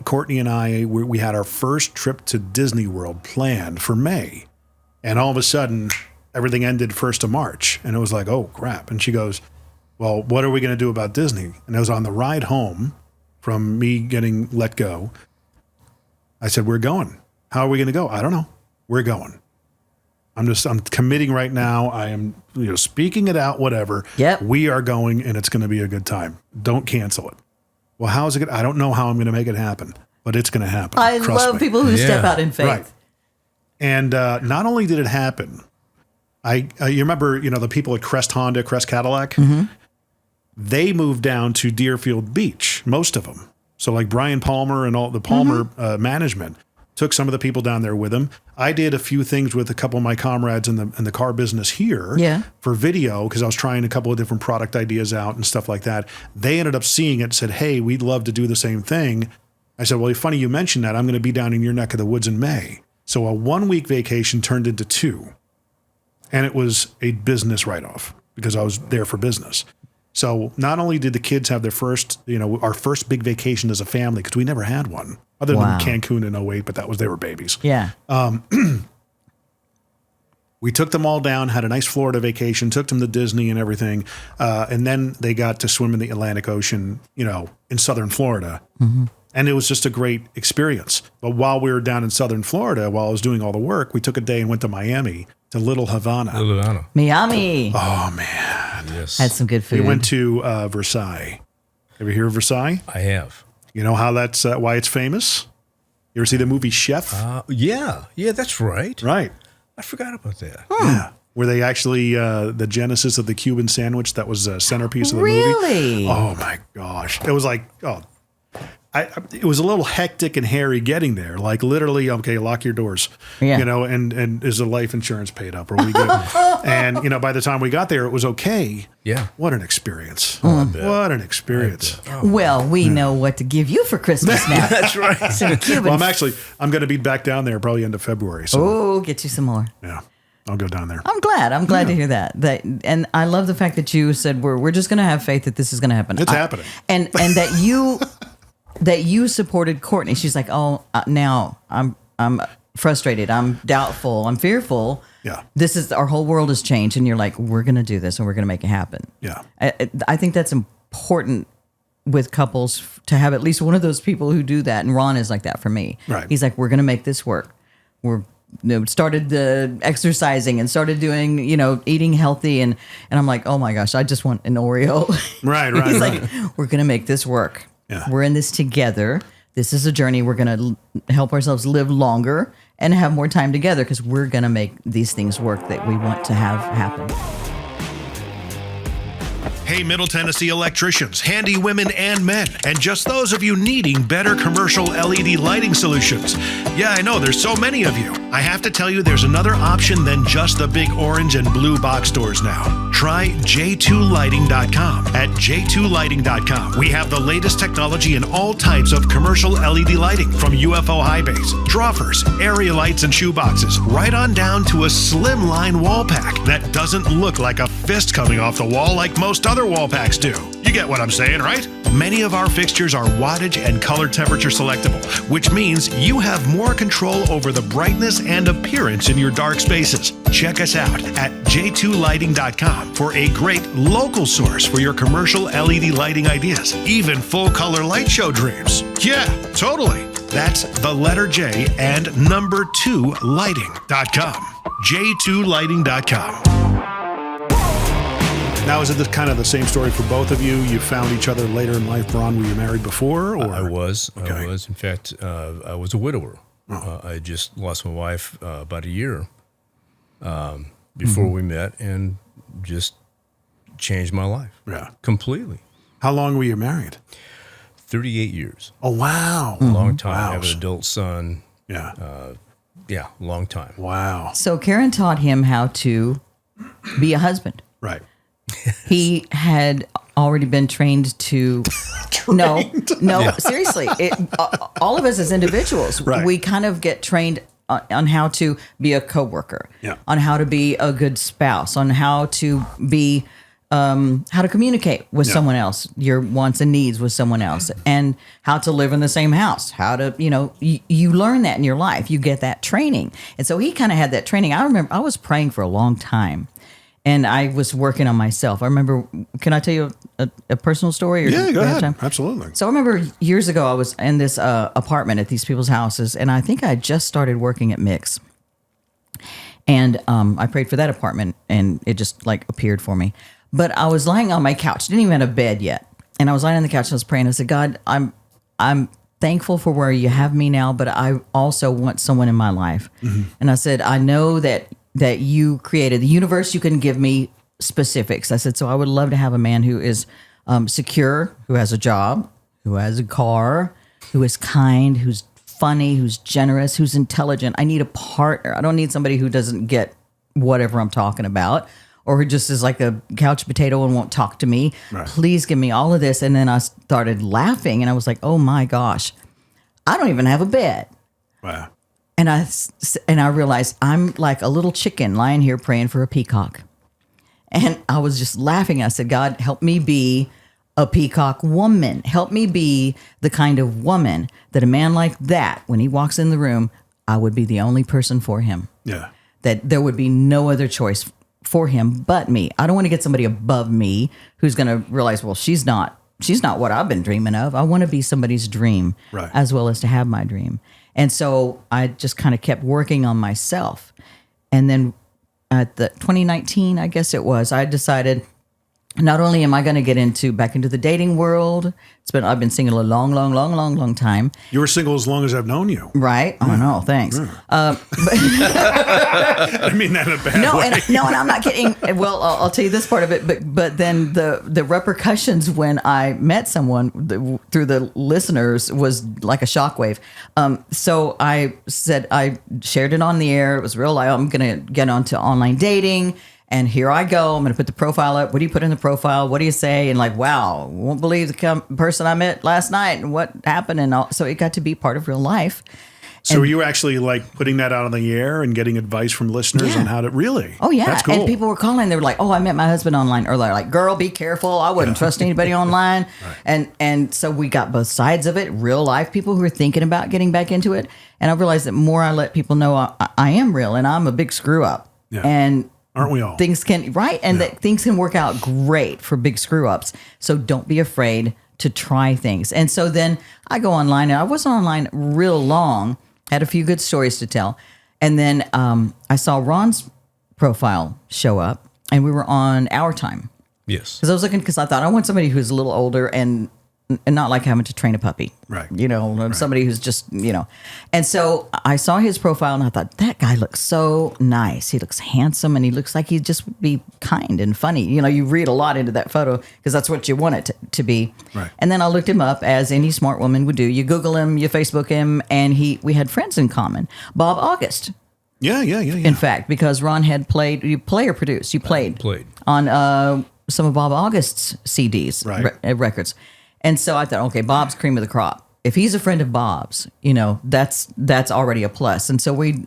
Courtney and I, we had our first trip to Disney World planned for May. And all of a sudden, everything ended 1st of March. And it was like, oh, crap. And she goes, well, what are we going to do about Disney? And it was on the ride home from me getting let go. I said, we're going. How are we going to go? I don't know. We're going. I'm committing right now. I am, speaking it out, whatever. Yep. We are going, and it's going to be a good time. Don't cancel it. Well, how is it? I don't know how I'm going to make it happen, but it's going to happen. I Trust love me. people who step out in faith. Right. And not only did it happen, you remember, the people at Crest Cadillac? Mm-hmm. They moved down to Deerfield Beach, most of them. So like Brian Palmer and all the Palmer management took some of the people down there with them. I did a few things with a couple of my comrades in the car business here for video, because I was trying a couple of different product ideas out and stuff like that. They ended up seeing it and said, hey, we'd love to do the same thing. I said, well, funny you mentioned that. I'm going to be down in your neck of the woods in May. So a 1-week vacation turned into 2. And it was a business write-off because I was there for business. So not only did the kids have their first, our first big vacation as a family, because we never had one other than Cancun in 08, but they were babies. Yeah. We took them all down, had a nice Florida vacation, took them to Disney and everything. And then they got to swim in the Atlantic Ocean, in Southern Florida. Mm-hmm. And it was just a great experience. But while we were down in Southern Florida, while I was doing all the work, we took a day and went to Miami, to Little Havana. Miami. Oh, man. Yes. Had some good food. We went to Versailles. Ever hear of Versailles? I have. You know how that's why it's famous? You ever see the movie Chef? Yeah, that's right. Right. I forgot about that. Yeah. Where they actually, the genesis of the Cuban sandwich, that was a centerpiece of the movie. Really? Oh, my gosh. It was like, it was a little hectic and hairy getting there. Like literally, okay, lock your doors, and is the life insurance paid up? Are we good? And, by the time we got there, it was okay. Yeah. What an experience. What an experience. Well, we know what to give you for Christmas now. That's right. Some Cuban. Well, I'm going to be back down there probably end of February. So get you some more. yeah, I'll go down there. I'm glad to hear that. And I love the fact that you said we're just going to have faith that this is going to happen. It's happening. And that you that you supported Courtney. She's like, now I'm frustrated. I'm doubtful. I'm fearful. Yeah. This is our whole world has changed, and you're like, we're going to do this, and we're going to make it happen. Yeah. I think that's important with couples to have at least one of those people who do that. And Ron is like that for me. Right. He's like, we're going to make this work. We're started the exercising and started doing, eating healthy. And I'm like, oh my gosh, I just want an Oreo. Right. He's like, we're going to make this work. Yeah. We're in this together. This is a journey. We're going to help ourselves live longer and have more time together because we're going to make these things work that we want to have happen. Hey, Middle Tennessee electricians, handy women and men, and just those of you needing better commercial LED lighting solutions. Yeah, I know, there's so many of you. I have to tell you, there's another option than just the big orange and blue box stores now. Try j2lighting.com. At j2lighting.com, we have the latest technology in all types of commercial LED lighting, from UFO high bays, droppers, area lights, and shoeboxes, right on down to a slimline wall pack that doesn't look like a fist coming off the wall like most other wall packs do. You get what I'm saying, right? Many of our fixtures are wattage and color temperature selectable, which means you have more control over the brightness and appearance in your dark spaces. Check us out at j2lighting.com for a great local source for your commercial LED lighting ideas, even full color light show dreams. Yeah, totally. That's the letter J and number 2 lighting.com. j2lighting.com. Now, is it kind of the same story for both of you? You found each other later in life. Ron, were you married before? Or? I was. Okay. I was. In fact, I was a widower. I just lost my wife about a year before we met, and just changed my life. Yeah. Completely. How long were you married? 38 years. Oh, wow. A long time. Wow. I have an adult son. Yeah. Yeah, long time. Wow. So Karen taught him how to be a husband. Right. He had already been trained to. No, seriously. All of us as individuals, Right. we kind of get trained on how to be a coworker, Yeah. on how to be a good spouse, on how to be, how to communicate with someone else, your wants and needs with someone else, and how to live in the same house, how to, you learn that in your life. You get that training. And so he kind of had that training. I remember I was praying for a long time. And I was working on myself. I remember, can I tell you a personal story? Or Yeah, do go you have ahead. time? Absolutely. So I remember years ago, I was in this apartment at these people's houses, and I think I just started working at Mix. And I prayed for that apartment, and it just like appeared for me. But I was lying on my couch, didn't even have a bed yet. And I was lying on the couch, and I was praying. I said, God, I'm thankful for where you have me now, but I also want someone in my life. Mm-hmm. And I said, I know that you created the universe, you can give me specifics. I said, so I would love to have a man who is secure, who has a job, who has a car, who is kind, who's funny, who's generous, who's intelligent. I need a partner. I don't need somebody who doesn't get whatever I'm talking about, or who just is like a couch potato and won't talk to me. Right. Please give me all of this. And then I started laughing, and I was like, oh my gosh, I don't even have a bed. Wow. And I realized I'm like a little chicken lying here praying for a peacock. And I was just laughing. I said, God, help me be a peacock woman. Help me be the kind of woman that a man like that, when he walks in the room, I would be the only person for him. Yeah. That there would be no other choice for him but me. I don't want to get somebody above me who's going to realize, well, she's not what I've been dreaming of. I want to be somebody's dream, right, as well as to have my dream. And so I just kind of kept working on myself. And then at the 2019, I guess it was, I decided not only am I going to get back into the dating world, I've been single a long time. You were single as long as I've known you. Right. Oh, no, thanks. Yeah. I mean that in a bad way. And I'm not kidding. Well, I'll tell you this part of it, but then the repercussions when I met someone through the listeners was like a shockwave. So I said, I shared it on the air. It was real life. I'm going to get onto online dating. And here I go. I'm going to put the profile up. What do you put in the profile? What do you say? And like, wow, won't believe the person I met last night and what happened. And all. So it got to be part of real life. So were you actually like putting that out on the air and getting advice from listeners on how to really? Oh, yeah. That's cool. And people were calling. They were like, oh, I met my husband online. Or they're like, girl, be careful. I wouldn't trust anybody online. Right. And so we got both sides of it. Real life people who are thinking about getting back into it. And I realized that more I let people know I am real and I'm a big screw up. Yeah. And aren't we all? Things can, right? And that things can work out great for big screw ups. So don't be afraid to try things. And so then I go online, and I wasn't online real long, had a few good stories to tell. And then I saw Ron's profile show up, and we were on Our Time. Yes. Because I was looking, because I thought I want somebody who's a little older and not like having to train a puppy. Right. Somebody who's just, And so I saw his profile and I thought, that guy looks so nice. He looks handsome and he looks like he'd just be kind and funny. You read a lot into that photo because that's what you want it to be. Right. And then I looked him up as any smart woman would do. You Google him, you Facebook him, and we had friends in common. Bob August. Yeah. In fact, because Ron had played, you play or produce? You played. Played. On some of Bob August's CDs, Right. records. And so I thought, okay, Bob's cream of the crop. If he's a friend of Bob's, that's already a plus. And so we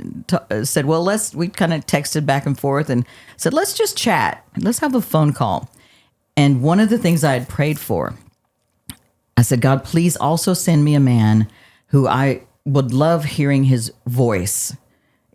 said, well, we kind of texted back and forth and said, let's just chat. Let's have a phone call. And one of the things I had prayed for, I said, God, please also send me a man who I would love hearing his voice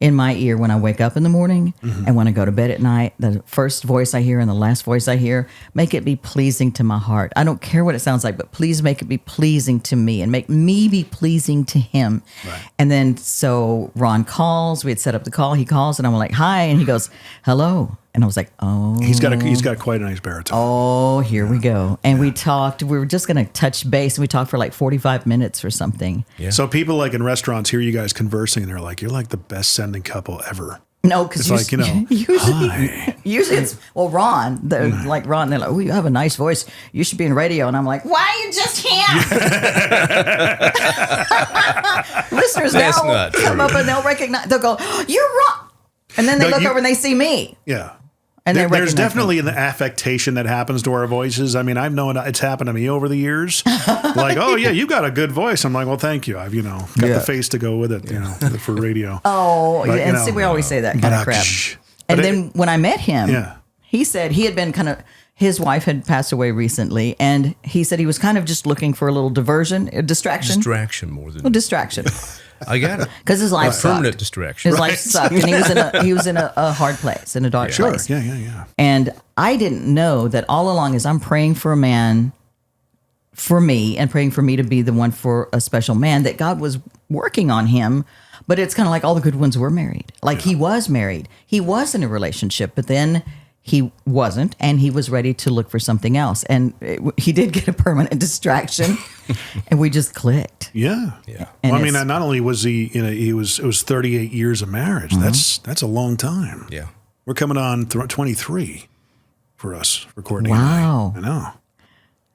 in my ear when I wake up in the morning and when I go to bed at night. The first voice I hear and the last voice I hear, make it be pleasing to my heart. I don't care what it sounds like, but please make it be pleasing to me and make me be pleasing to him. Right. And then so Ron calls, we had set up the call, he calls and I'm like, hi. And he goes, hello. And I was like, oh. He's got quite a nice baritone. Oh, here we go. And we talked, we were just going to touch base and we talked for like 45 minutes or something. Yeah. So people like in restaurants hear you guys conversing and they're like, you're like the best sending couple ever. No, because hi. usually it's, well, Ron, like Ron, they're like, oh, you have a nice voice. You should be in radio. And I'm like, why are you just him? Listeners now will come up and they'll recognize, they'll go, oh, you're Ron. And then they look over and they see me. Yeah. And there's definitely an affectation that happens to our voices. I mean, I've known it's happened to me over the years. Like, oh yeah, you got a good voice. I'm like, well, thank you. I've got the face to go with it, for radio. Oh, but, and see, we always say that kind of crap. And then when I met him, he said he had been his wife had passed away recently, and he said he was kind of just looking for a little distraction. Distraction more than distraction. I got it. Because his life sucked. Permanent distraction. His life sucked, and he was in a hard place, in a dark place. Yeah. And I didn't know that all along as I'm praying for a man for me and praying for me to be the one for a special man, that God was working on him. But it's kind of like all the good ones were married. Like he was married. He was in a relationship, but then he wasn't, and he was ready to look for something else. And he did get a permanent distraction, and we just clicked. Yeah. Well, I mean, not only was it was 38 years of marriage. Mm-hmm. That's a long time. Yeah. We're coming on 23 for us, for Courtney. Wow. And I know.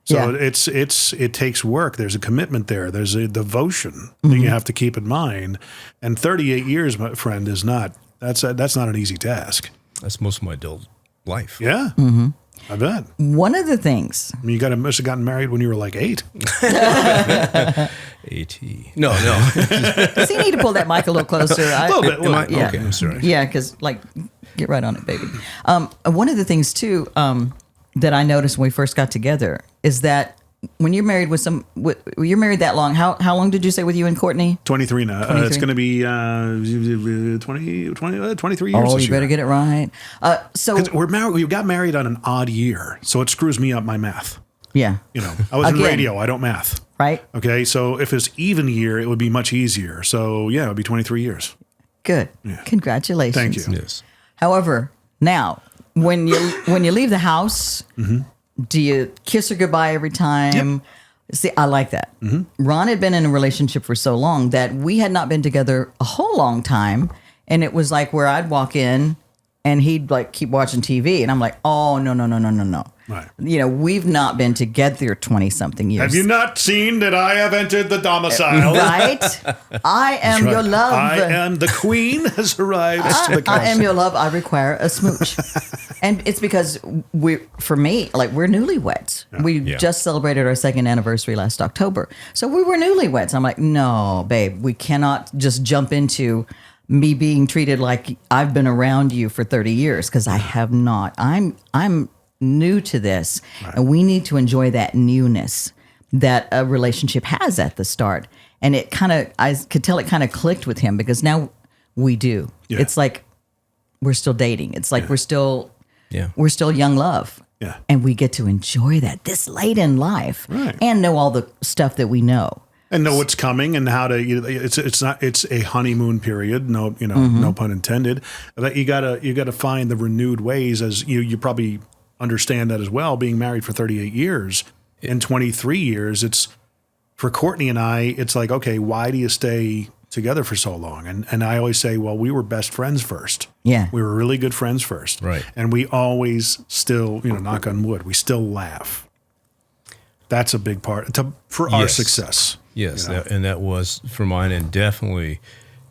So it takes work. There's a commitment there. There's a devotion that you have to keep in mind. And 38 years, my friend, that's not an easy task. That's most of my adult life. Yeah. Mm-hmm. I bet. One of the things. I mean, you must have gotten married when you were like 8. 80. No. Does he need to pull that mic a little closer? A little bit. Yeah. Okay, I'm sorry. Yeah, because get right on it, baby. One of the things too that I noticed when we first got together is that when you're married you're married that long. How long did you say with you and Courtney? 23 now. 23? It's going to be 23 years. Oh, you better get it right. So we're married. We got married on an odd year, so it screws me up my math. Yeah. I was in radio. I don't math. Right. Okay. So if it's even year, it would be much easier. So yeah, it would be 23 years. Good. Yeah. Congratulations. Thank you. Yes. However, now when you leave the house, do you kiss her goodbye every time? Yep. See, I like that. Ron had been in a relationship for so long that we had not been together a whole long time. And it was like where I'd walk in and he'd like keep watching TV. And I'm like, oh, no. Right. We've not been together 20 something years. Have you not seen that I have entered the domicile? Right? I am your love. I am the queen has arrived to the castle. I am your love. I require a smooch. And it's because we're newlyweds. Yeah. We just celebrated our 2nd anniversary last October. So we were newlyweds. I'm like, no, babe, we cannot just jump into me being treated like I've been around you for 30 years because I have not. I'm new to this, and we need to enjoy that newness that a relationship has at the start. And I could tell it kind of clicked with him because now we do. Yeah. It's like we're still dating. It's like we're still young love. Yeah. And we get to enjoy that this late in life and know all the stuff that we know. And know what's coming and how to. It's a honeymoon period. No, no pun intended. But you gotta find the renewed ways, as you probably understand that as well. Being married for 38 years, in 23 years, it's for Courtney and I, it's like, okay, why do you stay together for so long? And I always say, well, we were best friends first. Yeah. We were really good friends first. Right. And we always still, knock on wood, we still laugh. That's a big part for our success. Yes. That was for mine, and definitely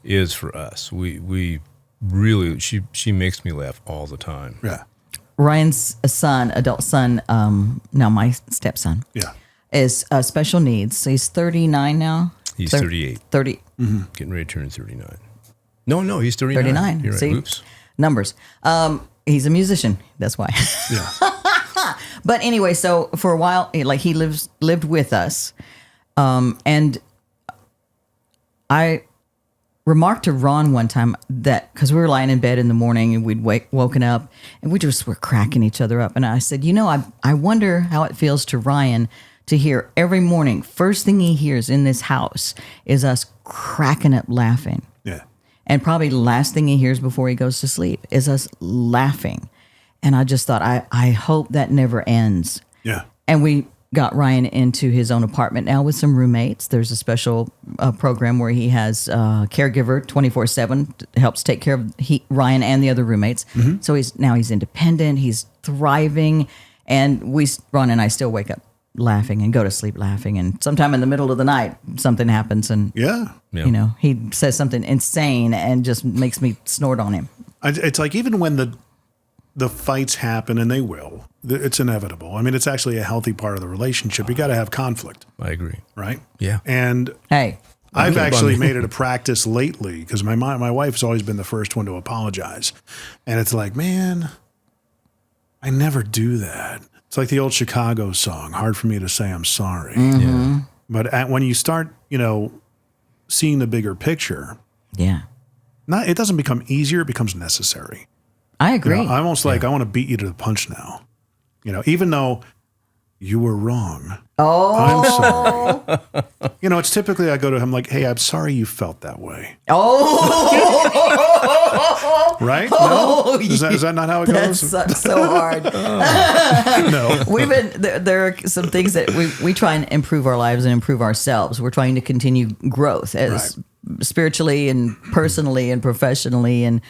is for us. We really, she makes me laugh all the time. Yeah. Ryan's son, adult son, now my stepson, is special needs. So he's 39 now. He's 38. 30. Getting ready to turn 39. No, he's 39. 39. You're right. See? Oops. Numbers. He's a musician. That's why. Yeah. But anyway, so for a while, like he lived with us. And I remarked to Ron one time that, because we were lying in bed in the morning and we'd woken up and we just were cracking each other up. And I said, I wonder how it feels to Ryan to hear every morning, first thing he hears in this house is us cracking up laughing. Yeah. And probably the last thing he hears before he goes to sleep is us laughing. And I just thought, I hope that never ends. Yeah. And we got Ryan into his own apartment now with some roommates. There's a special program where he has a caregiver 24/7, helps take care of Ryan and the other roommates. Mm-hmm. So he's independent, he's thriving, and Ron and I still wake up laughing and go to sleep laughing. And sometime in the middle of the night, something happens, and he says something insane and just makes me snort on him. It's like even when the fights happen, and they will, it's inevitable. I mean, it's actually a healthy part of the relationship. You got to have conflict. I agree. Right? Yeah. And hey, I've actually made it a practice lately, because my wife's always been the first one to apologize. And it's like, man, I never do that. It's like the old Chicago song, hard for me to say I'm sorry. Mm-hmm. Yeah. But when you start, seeing the bigger picture, it doesn't become easier, it becomes necessary. I agree. I'm almost like, I want to beat you to the punch now. Even though you were wrong. Oh. I'm sorry. It's typically I go to him like, hey, I'm sorry you felt that way. Oh. Right? No? Is that not how it goes? That sucks so hard. No. There are some things that we try and improve our lives and improve ourselves. We're trying to continue growth spiritually and personally and professionally and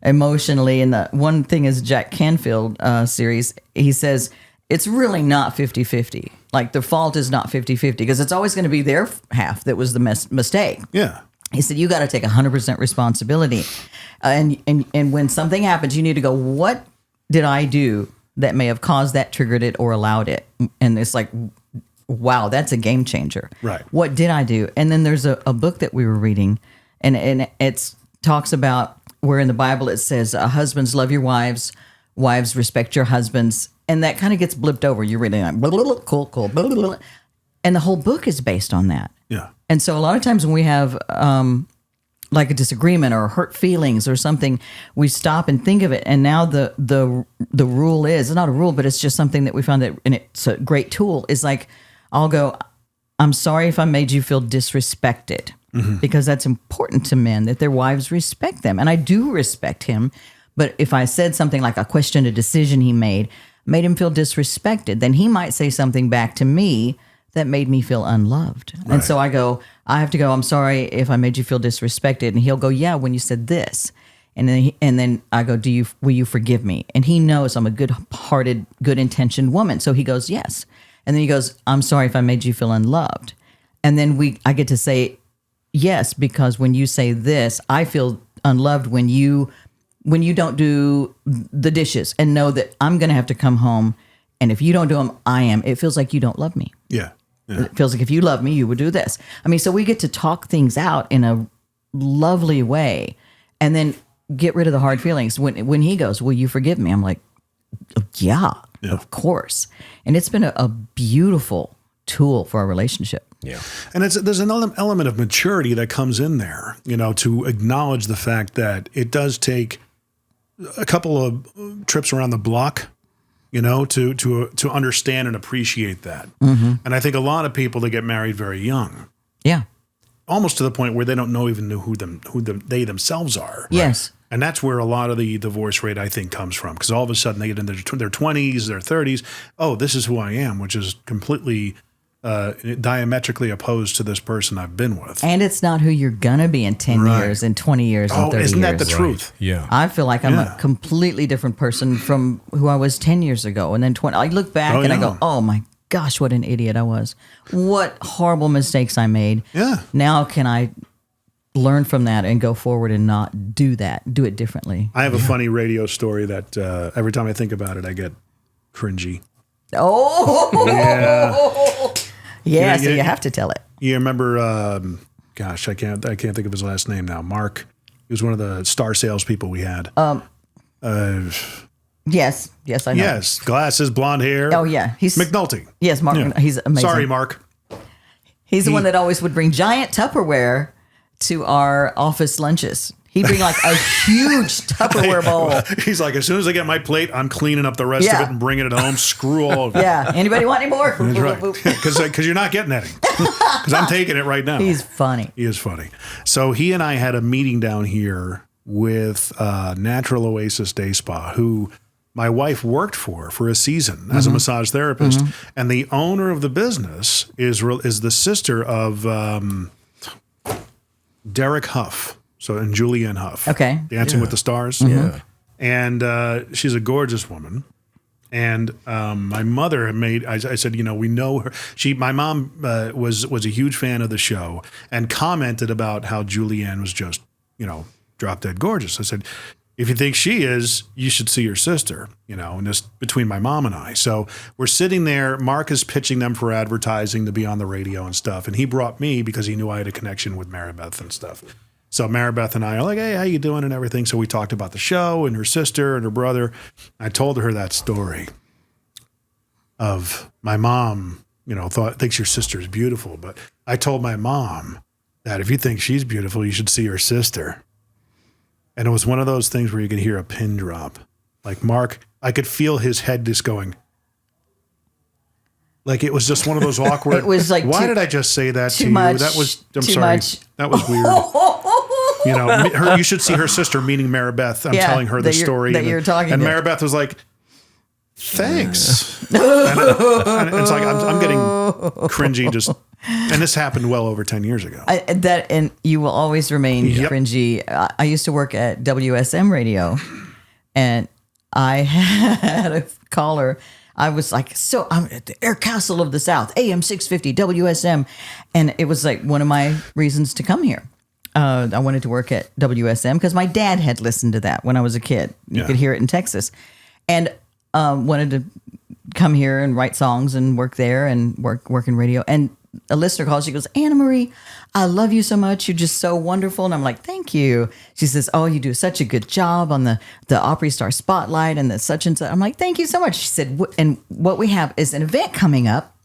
emotionally. And the one thing is Jack Canfield series, he says, it's really not 50-50. Like the fault is not 50-50 because it's always going to be their half that was the mistake. Yeah. He said, you got to take 100% responsibility. And when something happens, you need to go, what did I do that may have caused that, triggered it, or allowed it? And it's like, wow, that's a game changer. Right. What did I do? And then there's a book that we were reading, and it talks about where in the Bible it says, husbands, love your wives, wives, respect your husbands. And that kind of gets blipped over. You're reading like, blah, blah, blah, cool, blah, blah, blah. And the whole book is based on that. Yeah. And so a lot of times when we have like a disagreement or hurt feelings or something, we stop and think of it. And now the rule is, it's not a rule, but it's just something that we found that, and it's a great tool, is like, I'll go, I'm sorry if I made you feel disrespected, because that's important to men, that their wives respect them. And I do respect him. But if I said something like I questioned a decision he made him feel disrespected, then he might say something back to me that made me feel unloved. Right. And so I have to go, I'm sorry if I made you feel disrespected. And he'll go, yeah, when you said this. And then I go, will you forgive me? And he knows I'm a good-hearted, good-intentioned woman. So he goes, yes. And then he goes, I'm sorry if I made you feel unloved. And then I get to say, yes, because when you say this, I feel unloved when you don't do the dishes and know that I'm going to have to come home. And if you don't do them, I am. It feels like you don't love me. Yeah. It feels like if you love me, you would do this. I mean, so we get to talk things out in a lovely way and then get rid of the hard feelings. When he goes, will you forgive me? I'm like, yeah, of course. And it's been a beautiful tool for our relationship. Yeah. And there's an element of maturity that comes in there, to acknowledge the fact that it does take a couple of trips around the block, to understand and appreciate that. Mm-hmm. And I think a lot of people that get married very young, yeah, almost to the point where they don't know who they themselves are. Yes. Right? And that's where a lot of the divorce rate, I think, comes from. Because all of a sudden they get into their 20s, their 30s. Oh, this is who I am, which is completely diametrically opposed to this person I've been with. And it's not who you're going to be in 10 years, and 20 years, and 30 years. Isn't that the truth? Yeah. I feel like I'm a completely different person from who I was 10 years ago. And then 20. I look back and I go, oh my gosh, what an idiot I was. What horrible mistakes I made. Yeah. Now can I learn from that and go forward and not do that, do it differently. I have a funny radio story that every time I think about it, I get cringy. Oh, yeah. So you have to tell it. You remember? Gosh, I can't think of his last name now. Mark. He was one of the star salespeople we had. Yes, I know. Yes, glasses, blonde hair. Oh yeah, he's McNulty. Yes, Mark. Yeah. He's amazing. Sorry, Mark. He's the one that always would bring giant Tupperware to our office lunches. He'd bring like a huge Tupperware bowl. He's like, as soon as I get my plate, I'm cleaning up the rest of it and bringing it home. Screw all of it. Yeah. Anybody want any more? That's right. Because you're not getting any. Because I'm taking it right now. He's funny. He is funny. So he and I had a meeting down here with Natural Oasis Day Spa, who my wife worked for a season as a massage therapist. And the owner of the business is the sister of Derek Huff. And Julianne Hough. Okay. Dancing with the Stars. Yeah. And she's a gorgeous woman. And my mother I said, we know her. My mom was a huge fan of the show and commented about how Julianne was just, drop dead gorgeous. I said, if you think she is, you should see her sister, and just between my mom and I. So we're sitting there. Mark is pitching them for advertising to be on the radio and stuff. And he brought me because he knew I had a connection with Maribeth and stuff. So Maribeth and I are like, hey, how you doing and everything. So we talked about the show and her sister and her brother. I told her that story of my mom, thinks your sister's beautiful. But I told my mom that if you think she's beautiful, you should see her sister. And it was one of those things where you could hear a pin drop. Like Mark, I could feel his head just going. Like it was just one of those awkward. It was like, why did I just say that to you? That was, I'm too sorry. Much. That was weird. You should see her sister, meaning Maribeth. I'm telling her the story. You're talking and about. Maribeth was like, thanks. and it's like, I'm getting cringy and this happened well over 10 years ago. And you will always remain cringy. I used to work at WSM radio and I had a caller. I was like, I'm at the Air Castle of the South, AM 650, WSM. And it was like one of my reasons to come here. I wanted to work at WSM because my dad had listened to that when I was a kid. You could hear it in Texas. And wanted to come here and write songs and work there and work in radio. And a listener calls, she goes, Anna Marie, I love you so much. You're just so wonderful. And I'm like, thank you. She says, oh, you do such a good job on the Opry Star Spotlight and the such and such. I'm like, thank you so much. She said, and what we have is an event coming up.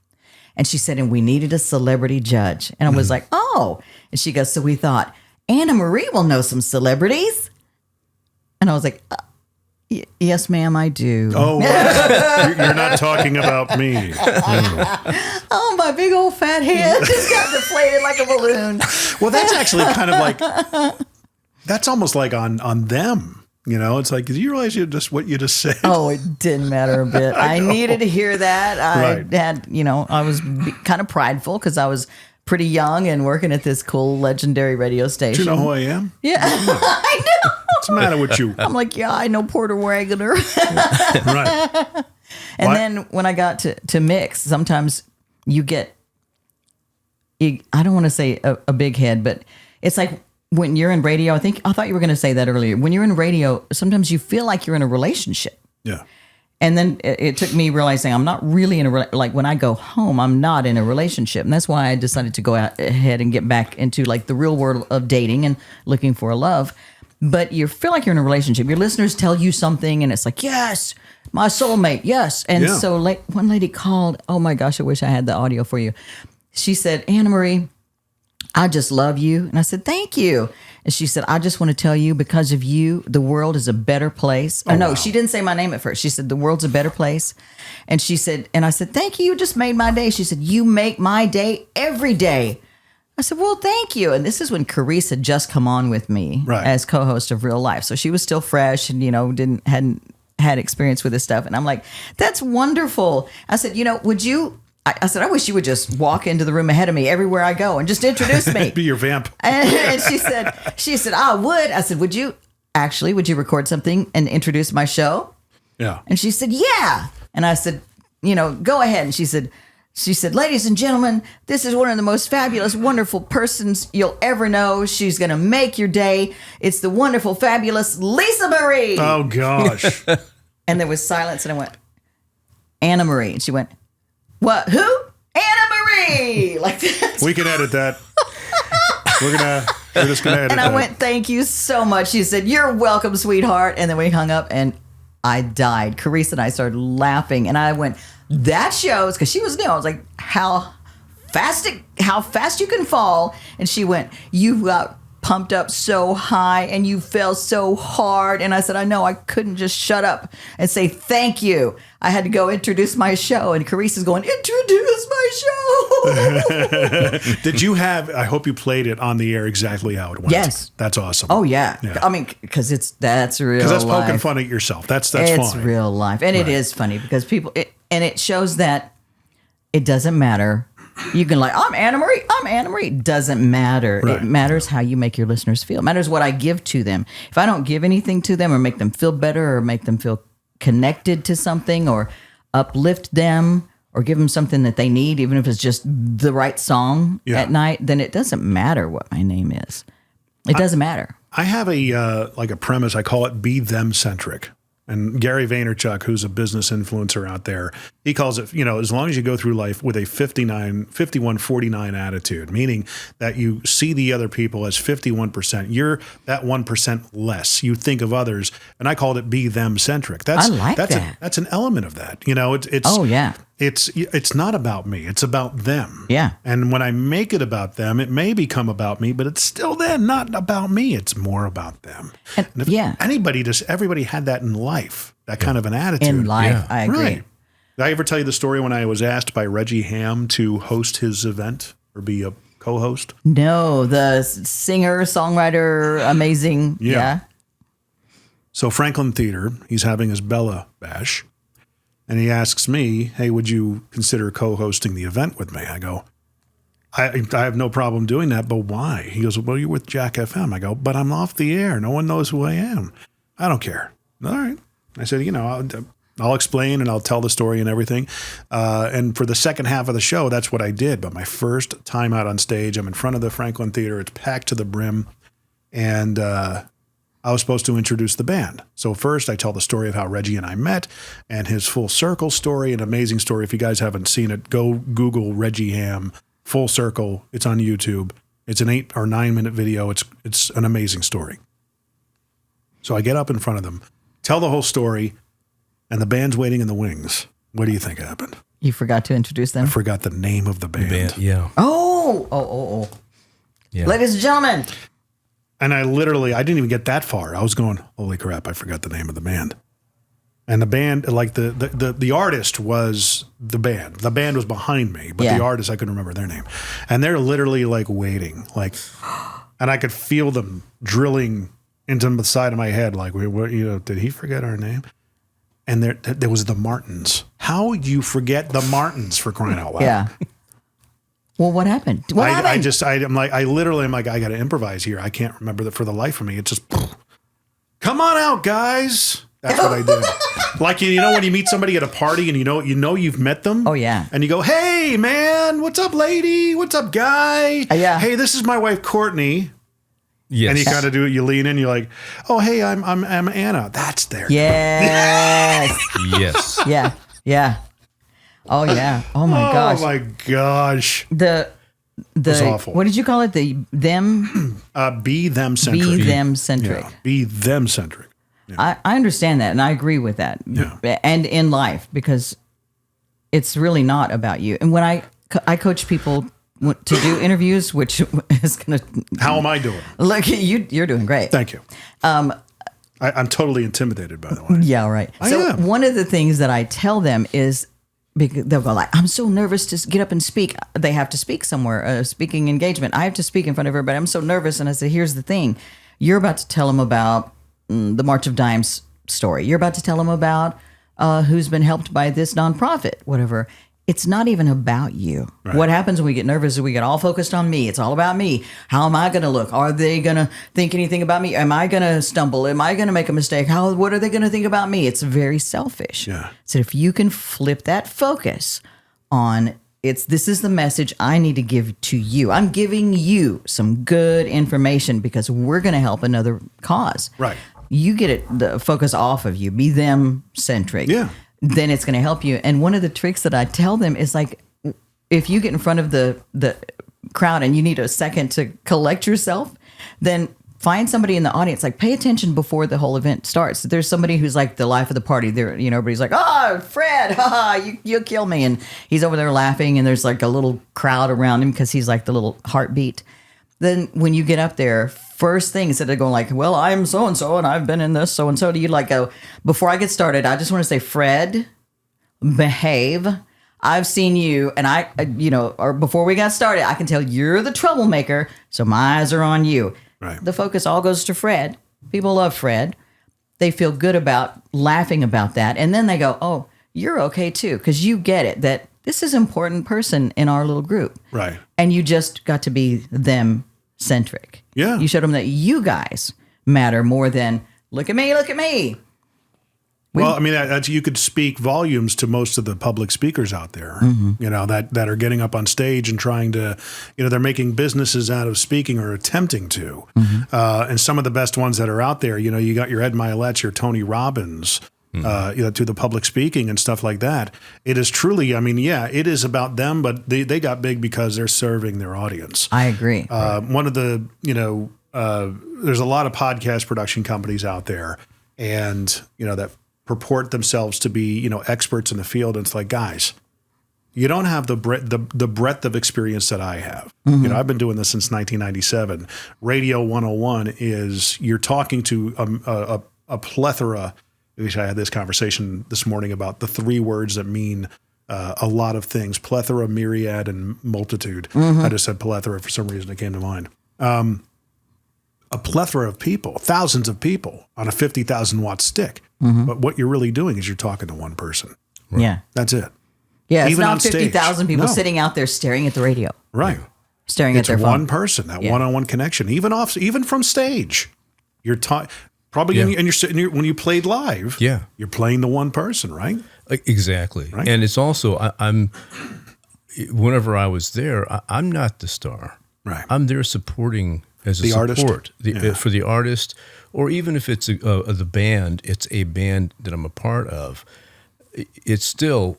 And she said, and we needed a celebrity judge. And I was like, oh. And she goes, so we thought, Anna Marie will know some celebrities. And I was like, yes, ma'am, I do. Oh, you're not talking about me. Oh, my big old fat head just got deflated like a balloon. Well, that's actually kind of like, that's almost like on them. It's like, did you realize what you just said? Oh, it didn't matter a bit. I needed to hear that. I had, I was kind of prideful because I was pretty young and working at this cool legendary radio station. Do you know who I am? Yeah, I know. What's the matter with you? I'm like, yeah, I know Porter Wagoner. Right. And then when I got to mix, sometimes you get, I don't want to say a big head, but it's like when you're in radio, I thought you were going to say that earlier. When you're in radio, sometimes you feel like you're in a relationship. Yeah. And then it took me realizing I'm not really like when I go home, I'm not in a relationship. And that's why I decided to go ahead and get back into like the real world of dating and looking for a love. But you feel like you're in a relationship. Your listeners tell you something and it's like, yes, my soulmate, yes. And so one lady called, oh my gosh, I wish I had the audio for you. She said, Anna Marie, I just love you. And I said, thank you. And she said, I just want to tell you, because of you, the world is a better place. Oh, no, wow. She didn't say my name at first. She said, the world's a better place. And she said, and I said, thank you. You just made my day. She said, you make my day every day. I said, well, thank you. And this is when Carice had just come on with me as co-host of Real Life. So she was still fresh and, hadn't had experience with this stuff. And I'm like, that's wonderful. I said, would you, I said, I wish you would just walk into the room ahead of me everywhere I go and just introduce me. Be your vamp. And she said, I would. I said, would you record something and introduce my show? Yeah. And she said, yeah. And I said, go ahead. And she said, ladies and gentlemen, this is one of the most fabulous, wonderful persons you'll ever know. She's going to make your day. It's the wonderful, fabulous Lisa Marie. Oh, gosh. And there was silence, and I went, Anna Marie. And she went, what? Who? Anna Marie. Like that. We can edit that. We're just going to edit that. And I went, thank you so much. She said, you're welcome, sweetheart. And then we hung up, and I died. Carice and I started laughing, and I went, that shows, because she was new. I was like, how fast you can fall. And she went, you got pumped up so high and you fell so hard. And I said, I know, I couldn't just shut up and say thank you. I had to go introduce my show. And Carice is going, introduce my show. Did you I hope you played it on the air exactly how it went. Yes. That's awesome. Oh, yeah. I mean, because that's real life. Because that's poking fun at yourself. That's fine. It's real life. And it is funny because people, and it shows that it doesn't matter. You can I'm Anna Marie. It doesn't matter. Right. It matters how you make your listeners feel. It matters what I give to them. If I don't give anything to them or make them feel better or make them feel connected to something or uplift them or give them something that they need, even if it's just the right song at night, then it doesn't matter what my name is. It doesn't matter. I have a premise. I call it be them centric. And Gary Vaynerchuk, who's a business influencer out there, he calls it, as long as you go through life with a 51-49 attitude, meaning that you see the other people as 51%. You're that 1% less. You think of others. And I called it be them centric. I like that. That's an element of that. It's oh, yeah. It's not about me. It's about them. Yeah. And when I make it about them, it may become about me, but it's still then not about me. It's more about them. And if everybody had that in life, that kind of an attitude. In life, I agree. Right. Did I ever tell you the story when I was asked by Reggie Ham to host his event or be a co-host? No, the singer, songwriter, amazing. Yeah. So Franklin Theater, he's having his Bella Bash. And he asks me, hey, would you consider co-hosting the event with me? I go, I have no problem doing that, but why? He goes, well, you're with Jack FM. I go, but I'm off the air. No one knows who I am. I don't care. All right. I said, I'll explain and I'll tell the story and everything. And for the second half of the show, that's what I did. But my first time out on stage, I'm in front of the Franklin Theater. It's packed to the brim. And I was supposed to introduce the band. So first I tell the story of how Reggie and I met and his Full Circle story, an amazing story. If you guys haven't seen it, go Google Reggie Ham, Full Circle. It's on YouTube. It's an 8 or 9 minute video. It's an amazing story. So I get up in front of them, tell the whole story, and the band's waiting in the wings. What do you think happened? You forgot to introduce them? I forgot the name of the band. Yeah. Oh. Yeah. Ladies and gentlemen. And I didn't even get that far. I was going, holy crap, I forgot the name of the band. And the band, like the artist was the band. The band was behind me, but the artist, I couldn't remember their name. And they're literally waiting, and I could feel them drilling into the side of my head, did he forget our name? And there was the Martins. How would you forget the Martins, for crying out loud? Yeah. Well, what happened? I'm like, I got to improvise here. I can't remember that for the life of me. It's just, come on out, guys. That's what I did. When you meet somebody at a party and you know you've met them. Oh, yeah. And you go, hey, man, what's up, lady? What's up, guy? Yeah. Hey, this is my wife, Courtney. Yes. And you kind of do it. You lean in. You're like, oh, hey, I'm Anna. That's there. Yes. Yes. Yeah. Yeah. Oh yeah! Oh my gosh! Oh my gosh! The was awful. What did you call it? The them? Be them centric. Be them centric. Yeah. Be them centric. Yeah. I understand that, and I agree with that. Yeah. And in life, because it's really not about you. And when I coach people to do interviews, which is gonna. How am I doing? Look, you're doing great. Thank you. I'm totally intimidated, by the way. Yeah, right. I am. One of the things that I tell them is, because they'll go like, I'm so nervous to get up and speak. They have to speak somewhere, a speaking engagement. I have to speak in front of everybody. I'm so nervous. And I said, here's the thing. You're about to tell them about the March of Dimes story. You're about to tell them about who's been helped by this nonprofit, whatever. It's not even about you. Right. What happens when we get nervous is we get all focused on me. It's all about me. How am I going to look? Are they going to think anything about me? Am I going to stumble? Am I going to make a mistake? What are they going to think about me? It's very selfish. Yeah. So if you can flip that focus on this is the message I need to give to you. I'm giving you some good information because we're going to help another cause. Right. You get the focus off of you. Be them centric. Yeah. Then it's going to help you. And one of the tricks that I tell them is like, if you get in front of the crowd and you need a second to collect yourself, then find somebody in the audience, like pay attention before the whole event starts. There's somebody who's like the life of the party. There, everybody's like, oh, Fred, you'll kill me. And he's over there laughing and there's like a little crowd around him because he's like the little heartbeat. Then when you get up there, first thing, instead of going like, well, I'm so-and-so and I've been in this so-and-so, do you like go, before I get started, I just want to say, Fred, behave. I've seen you and or before we got started, I can tell you're the troublemaker. So my eyes are on you. Right. The focus all goes to Fred. People love Fred. They feel good about laughing about that. And then they go, oh, you're okay too. Because you get it that this is an important person in our little group. Right. And you just got to be them centric. Yeah. You showed them that you guys matter more than look at me, look at me. Well, I mean, you could speak volumes to most of the public speakers out there, that are getting up on stage and trying to, they're making businesses out of speaking or attempting to. And some of the best ones that are out there, you got your Ed Milet's, your Tony Robbins, to the public speaking and stuff like that. It is truly, it is about them, but they got big because they're serving their audience. I agree. One of the, there's a lot of podcast production companies out there and, that purport themselves to be, experts in the field. And it's like, guys, you don't have the breadth of experience that I have. I've been doing this since 1997. Radio 101 is you're talking to a plethora. I had this conversation this morning about the three words that mean a lot of things: plethora, myriad, and multitude. I just said plethora for some reason; it came to mind. A plethora of people, thousands of people on a 50,000 watt stick. But what you're really doing is you're talking to one person. Right? Yeah. That's it. Yeah. It's not 50,000 people sitting out there staring at the radio. Right. Staring at their phone. It's one person, that one-on-one connection, even from stage. You're probably and you're sitting here when you played live. Yeah. You're playing the one person, right? Exactly. Right? And it's also, I'm whenever I was there, I'm not the star. Right. I'm there supporting as a support for the artist, or even if it's the band, it's a band that I'm a part of. It's still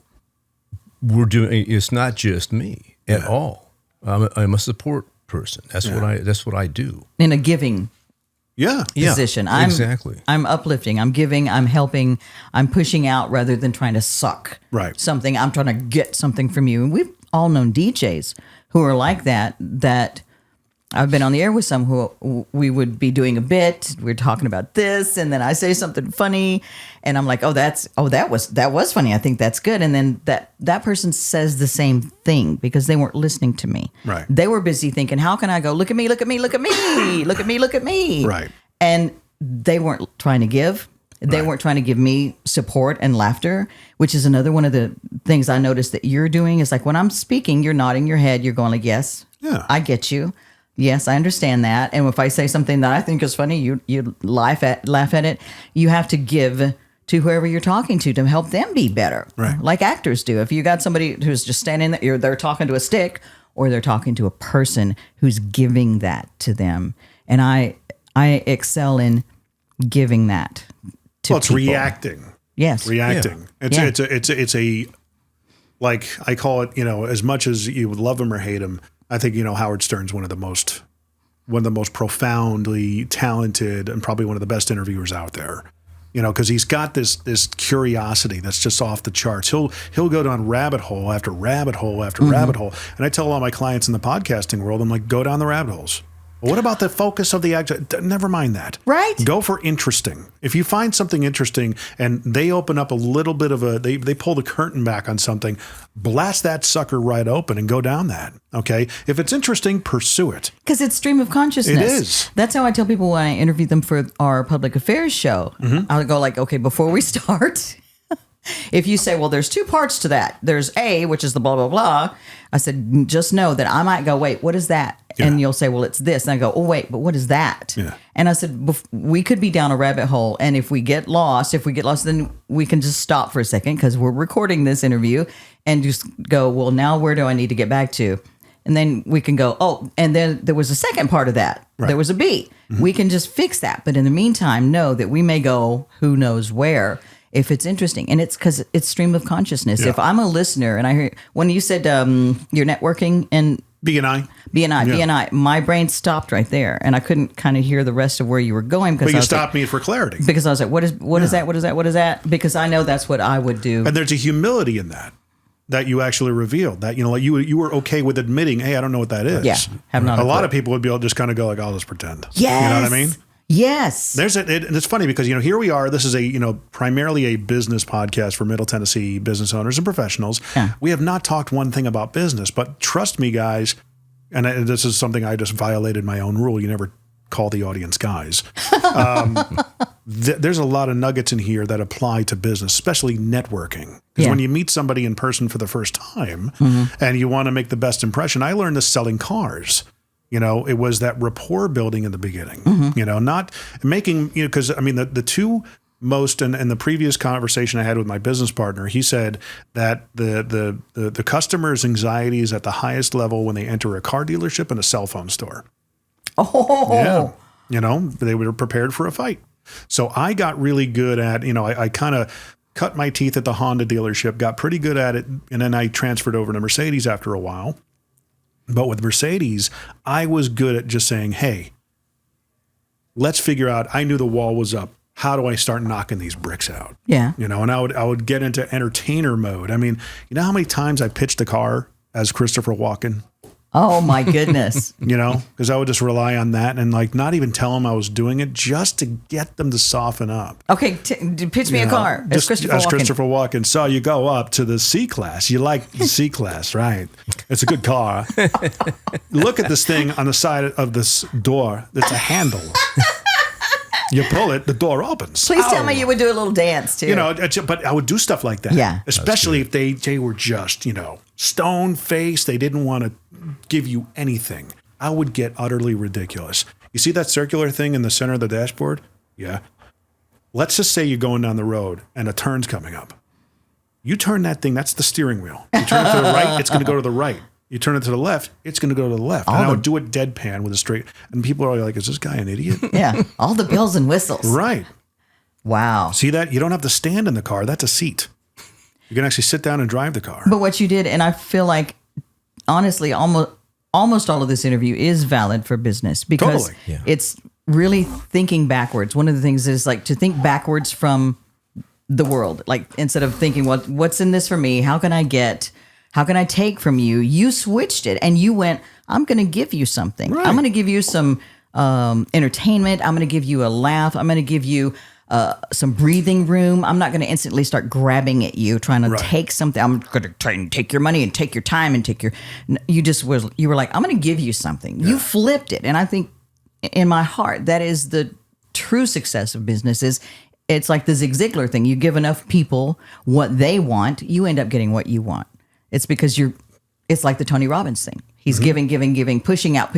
it's not just me at all. I'm a support person. That's what I do in a giving position. Exactly. I'm uplifting. I'm giving. I'm helping. I'm pushing out rather than trying to suck something. I'm trying to get something from you. And we've all known DJs who are like that. That I've been on the air with some who we would be doing a bit. We're talking about this, and then I say something funny, and I'm like, that was funny. I think that's good. And then that person says the same thing because they weren't listening to me. Right. They were busy thinking, how can I go? Look at me, look at me, look at me, look at me, look at me. Right. And they weren't trying to give. They weren't trying to give me support and laughter, which is another one of the things I noticed that you're doing is like when I'm speaking, you're nodding your head. You're going like, yes, I get you. Yes, I understand that. And if I say something that I think is funny, you laugh at it. You have to give to whoever you're talking to help them be better, like actors do. If you got somebody who's just standing there, they're talking to a stick, or they're talking to a person who's giving that to them. And I excel in giving that to it's people. Reacting. Yes, reacting. Yeah. It's a like I call it. As much as you would love him or hate him. I think, Howard Stern's one of the most profoundly talented and probably one of the best interviewers out there, because he's got this curiosity that's just off the charts. He'll go down rabbit hole after rabbit hole after rabbit hole. And I tell all my clients in the podcasting world, I'm like, go down the rabbit holes. What about the focus of the act? Never mind that. Right. Go for interesting. If you find something interesting and they open up a little bit of they pull the curtain back on something, blast that sucker right open and go down that. Okay. If it's interesting, pursue it. Because it's stream of consciousness. It is. That's how I tell people when I interview them for our public affairs show. Mm-hmm. I'll go like, okay, before we start, if you say, well, there's two parts to that. There's A, which is the blah, blah, blah. I said, just know that I might go, wait, what is that? Yeah. And you'll say, well, it's this. And I go, oh, wait, but what is that? Yeah. And I said, we could be down a rabbit hole. And if we get lost, then we can just stop for a second because we're recording this interview and just go, well, now where do I need to get back to? And then we can go, oh, and then there was a second part of that. Right. There was a B. Mm-hmm. We can just fix that. But in the meantime, know that we may go who knows where if it's interesting. And it's because it's stream of consciousness. Yeah. If I'm a listener and I hear, when you said you're networking and BNI, my brain stopped right there. And I couldn't kind of hear the rest of where you were going. But you stopped me for clarity. Because I was like, what is that? What is that? What is that? Because I know that's what I would do. And there's a humility in that you actually revealed that, like you were okay with admitting, hey, I don't know what that is. Yeah. Have not a lot of people would be able to just kind of go like, oh, let's pretend. Yes. You know what I mean? Yes. And it's funny because, here we are. This is primarily a business podcast for Middle Tennessee business owners and professionals. Yeah. We have not talked one thing about business, but trust me, guys, and this is something I just violated my own rule. You never call the audience guys. There's a lot of nuggets in here that apply to business, especially networking. Because when you meet somebody in person for the first time and you want to make the best impression, I learned this selling cars. It was that rapport building in the beginning, not making, because the two most, and the previous conversation I had with my business partner, he said that the customer's anxiety is at the highest level when they enter a car dealership and a cell phone store. Oh, yeah. They were prepared for a fight. So I got really good at, I kind of cut my teeth at the Honda dealership, got pretty good at it. And then I transferred over to Mercedes after a while. But with Mercedes, I was good at just saying, hey, let's figure out, I knew the wall was up. How do I start knocking these bricks out? Yeah. And I would get into entertainer mode. You know how many times I pitched a car as Christopher Walken? Oh my goodness. Because I would just rely on that and not even tell them I was doing it just to get them to soften up. Okay, pitch me a car as Christopher Walken. Christopher Walken. So you go up to the C-Class. You like the C-Class, right? It's a good car. Look at this thing on the side of this door. It's a handle. You pull it, the door opens. Please tell me you would do a little dance too. But I would do stuff like that. Yeah. Especially if they were just, stone faced. They didn't want to give you anything. I would get utterly ridiculous. You see that circular thing in the center of the dashboard? Yeah. Let's just say you're going down the road and a turn's coming up. You turn that thing, that's the steering wheel. You turn it to the right, it's going to go to the right. You turn it to the left, it's going to go to the left. And I would do it deadpan with a straight. And people are like, is this guy an idiot? Yeah. All the bells and whistles. Right. Wow. See that? You don't have to stand in the car. That's a seat. You can actually sit down and drive the car. But what you did, and I feel like, honestly, almost all of this interview is valid for business because it's really thinking backwards. One of the things is to think backwards from the world. Instead of thinking, what's in this for me? How can I take from you? You switched it and you went, I'm going to give you something. Right. I'm going to give you some entertainment. I'm going to give you a laugh. I'm going to give you some breathing room. I'm not going to instantly start grabbing at you, trying to take something. I'm going to try and take your money and take your time and take you were like, I'm going to give you something. Yeah. You flipped it. And I think in my heart, that is the true success of business is it's like the Zig Ziglar thing. You give enough people what they want, you end up getting what you want. It's because it's like the Tony Robbins thing. He's giving, pushing out.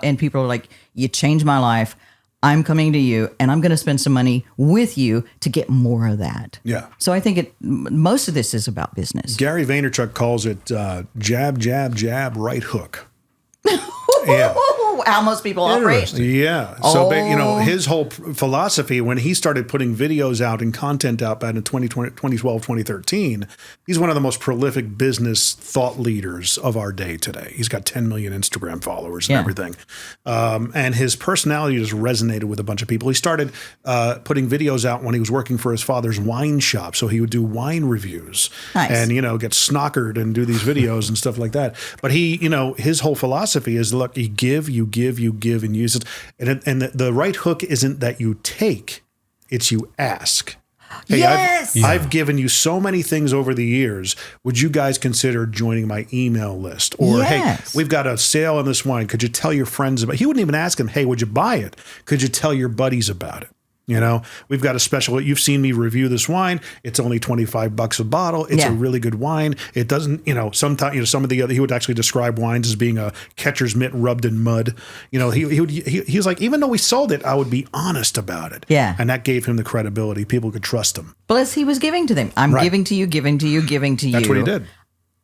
And people are like, you changed my life. I'm coming to you and I'm going to spend some money with you to get more of that. Yeah. So I think most of this is about business. Gary Vaynerchuk calls it jab, jab, jab, right hook. Yeah. How most people operate. Yeah. So, his whole philosophy when he started putting videos out and content out back in 2012, 2013, he's one of the most prolific business thought leaders of our day today. He's got 10 million Instagram followers and everything. And his personality just resonated with a bunch of people. He started putting videos out when he was working for his father's wine shop. So he would do wine reviews and, get snockered and do these videos and stuff like that. But he, his whole philosophy is, look, you give, give, and use it. And the right hook isn't that you take, it's you ask. Hey, Yes. I've given you so many things over the years. Would you guys consider joining my email list? Or, Yes. hey, we've got a sale on this wine. Could you tell your friends about it? He wouldn't even ask him, hey, would you buy it? Could you tell your buddies about it? You know, we've got a special, you've seen me review this wine. It's only $25 a bottle. It's Yeah. a really good wine. It doesn't, sometimes, some of the other, he would actually describe wines as being a catcher's mitt rubbed in mud. He was like, even though we sold it, I would be honest about it. Yeah. And that gave him the credibility. People could trust him. Plus, he was giving to them. I'm Right. giving to you, giving to you, giving to you. That's what he did.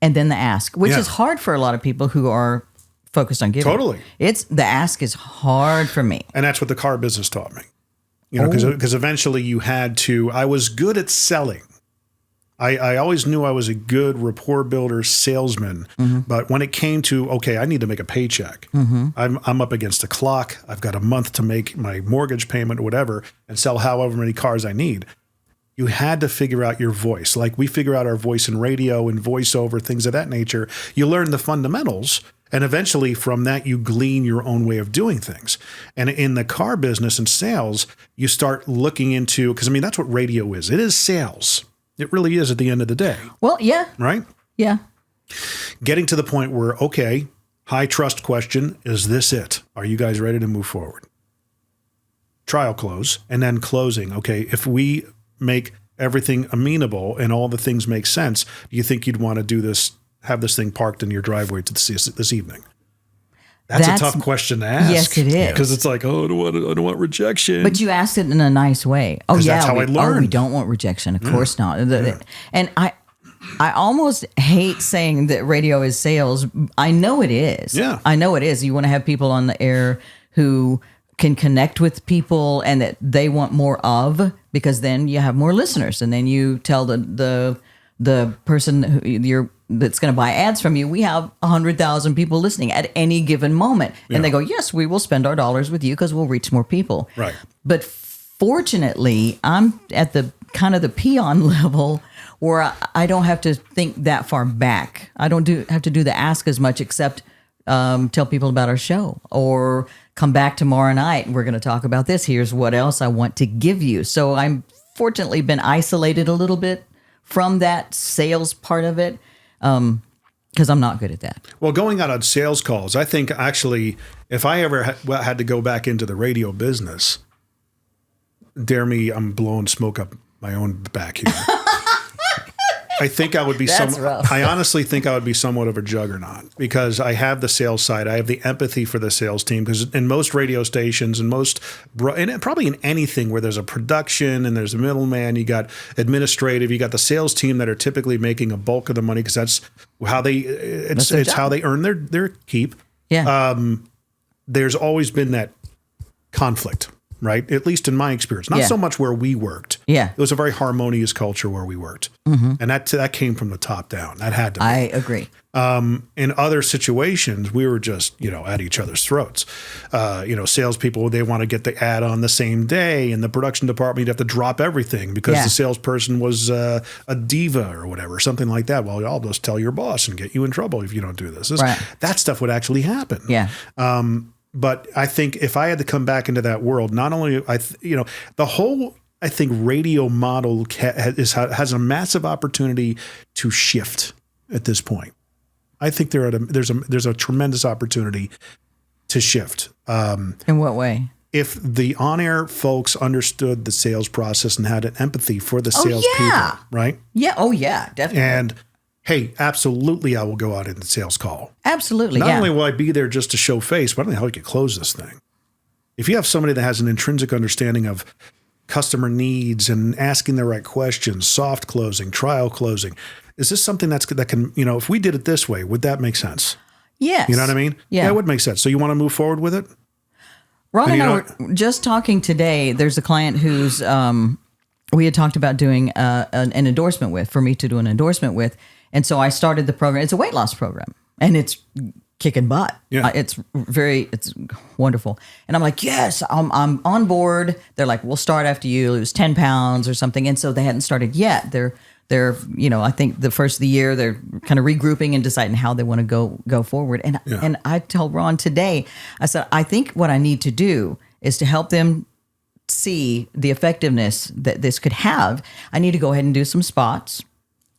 And then the ask, which Yeah. is hard for a lot of people who are focused on giving. Totally. The ask is hard for me. And that's what the car business taught me. Because eventually you had to, I was good at selling. I always knew I was a good rapport builder salesman, but when it came to, okay, I need to make a paycheck. I'm up against the clock. I've got a month to make my mortgage payment or whatever and sell however many cars I need. You had to figure out your voice. Like we figure out our voice in radio and voiceover, things of that nature. You learn the fundamentals. And eventually from that, you glean your own way of doing things. And in the car business and sales, you start looking into, because that's what radio is. It is sales. It really is at the end of the day. Well, yeah. Right? Yeah. Getting to the point where, okay, high trust question, is this it? Are you guys ready to move forward? Trial close and then closing. Okay, if we make everything amenable and all the things make sense, do you think you'd want to do this, have this thing parked in your driveway to this evening? That's a tough question to ask. Yes, it is. Because it's like, oh, I don't want rejection. But you asked it in a nice way. Oh, yeah. That's how I learned. We don't want rejection. Of course not. And I almost hate saying that radio is sales. I know it is. Yeah. I know it is. You want to have people on the air who can connect with people and that they want more of, because then you have more listeners. And then you tell the person that's going to buy ads from you, we have 100,000 people listening at any given moment. And they go, yes, we will spend our dollars with you because we'll reach more people. Right. But fortunately, I'm at the kind of the peon level where I don't have to think that far back. I don't have to do the ask as much, except tell people about our show or come back tomorrow night and we're going to talk about this. Here's what else I want to give you. So I'm fortunately been isolated a little bit from that sales part of it, because I'm not good at that. Well, going out on sales calls, I think actually, if I ever had to go back into the radio business, dare me, I'm blowing smoke up my own back here. I think I would be rough. I honestly think I would be somewhat of a juggernaut because I have the sales side. I have the empathy for the sales team, because in most radio stations and probably in anything where there's a production and there's a middleman, you got administrative, you got the sales team that are typically making a bulk of the money because that's how it's how they earn their keep. Yeah. There's always been that conflict. Right? At least in my experience. Not so much where we worked. Yeah. It was a very harmonious culture where we worked. And that came from the top down. That had to be. I agree. In other situations, we were just, at each other's throats. Salespeople, they want to get the ad on the same day. In the production department, you'd have to drop everything because the salesperson was a diva or whatever, something like that. Well, I'll just tell your boss and get you in trouble if you don't do this. That stuff would actually happen. Yeah. But I think if I had to come back into that world, not only the whole radio model has a massive opportunity to shift at this point. I think there's a tremendous opportunity to shift. In what way? If the on-air folks understood the sales process and had an empathy for the salespeople, right? Yeah. Oh, yeah. Definitely. And hey, absolutely, I will go out in the sales call. Absolutely. Not only will I be there just to show face, but I don't know how we could close this thing. If you have somebody that has an intrinsic understanding of customer needs and asking the right questions, soft closing, trial closing, is this something that can, if we did it this way, would that make sense? Yes. You know what I mean? Yeah. It would make sense. So you want to move forward with it? Ron and I were just talking today. There's a client who's we had talked about doing an endorsement with, for me to do an endorsement with. And so I started the program. It's a weight loss program, and it's kicking butt. Yeah. It's wonderful. And I'm like, yes, I'm on board. They're like, we'll start after you lose 10 pounds or something. And so they hadn't started yet. They're They're, I think the first of the year, they're kind of regrouping and deciding how they want to go forward. And I told Ron today, I said, I think what I need to do is to help them see the effectiveness that this could have. I need to go ahead and do some spots,